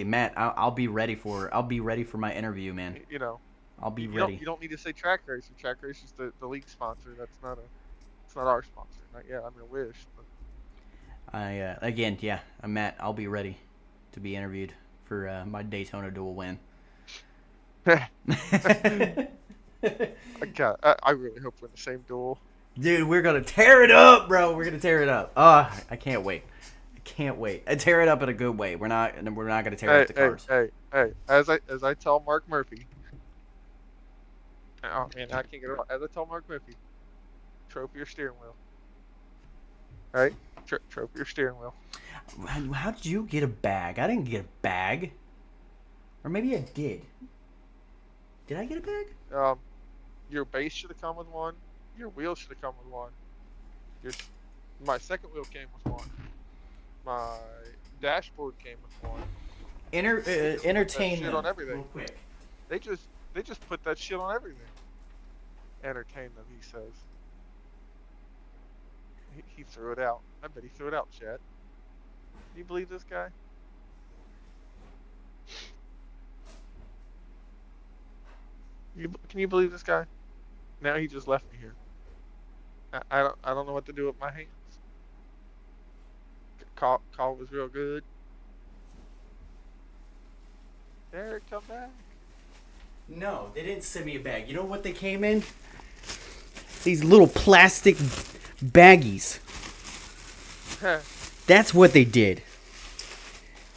Matt. I'll be ready for. I'll be ready for my interview, man. You know, I'll be you ready. don't need to say Track Racer. Track Racer is the league sponsor. It's not our sponsor. Not yet. I mean, I wish. Again, yeah, Matt. I'll be ready to be interviewed for my Daytona dual win. But I really hope we're in the same duel. Dude, we're gonna tear it up, bro. We're gonna tear it up. I can't wait. I can't wait. And tear it up in a good way. We're not gonna tear up the cars. Hey. As I tell Mark Murphy. Oh man, I can't get it. As I tell Mark Murphy, trophy your steering wheel. Right? Trophy your steering wheel. How did you get a bag? I didn't get a bag. Or maybe I did. Did I get a bag? Your base should have come with one. Your wheel should have come with one. My second wheel came with one. My dashboard came with one. Entertain shit them on everything. real quick. They just put that shit on everything. Entertain them, he says. He threw it out. I bet he threw it out, Chad. Can you believe this guy? Can you believe this guy? Now he just left me here. I don't know what to do with my hands. Call was real good. Derek, come back. No, they didn't send me a bag. You know what they came in? These little plastic baggies. That's what they did.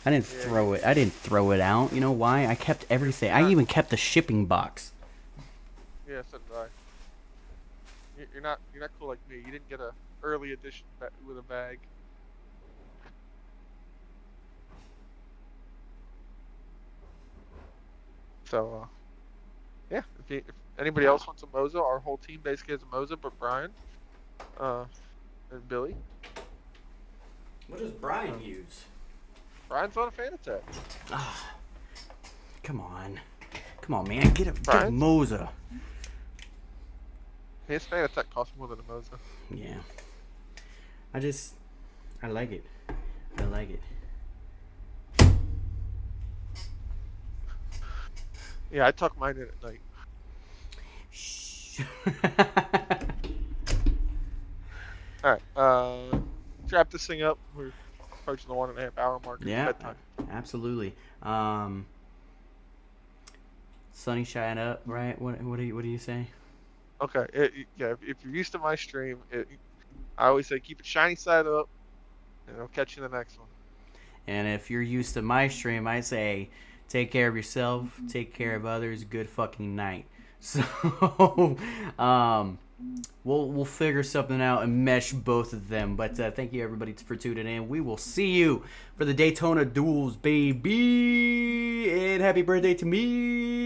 I didn't throw it. I didn't throw it out. You know why? I kept everything. I even kept the shipping box. Yeah, so did I. You're not cool like me. You didn't get a early edition with a bag. So, yeah. If anybody else wants a Moza, our whole team basically has a Moza, but Brian, and Billy. What does Brian use? Brian's on a Fanatec. Come on, man. Get a Moza. His Fanatec costs more than a Moza. Yeah. I like it. I like it. Yeah, I tuck mine in at night. Shh. Alright, let's wrap this thing up. We're approaching the 1.5 hour mark. Yeah, Bedtime. absolutely. Sunny shine up, right? What do you say? Okay, if you're used to my stream, I always say keep it shiny side up, and I'll catch you in the next one. And if you're used to my stream, I say take care of yourself, take care of others, good fucking night. So, we'll figure something out and mesh both of them. But thank you everybody for tuning in. We will see you for the Daytona Duels, baby. And happy birthday to me.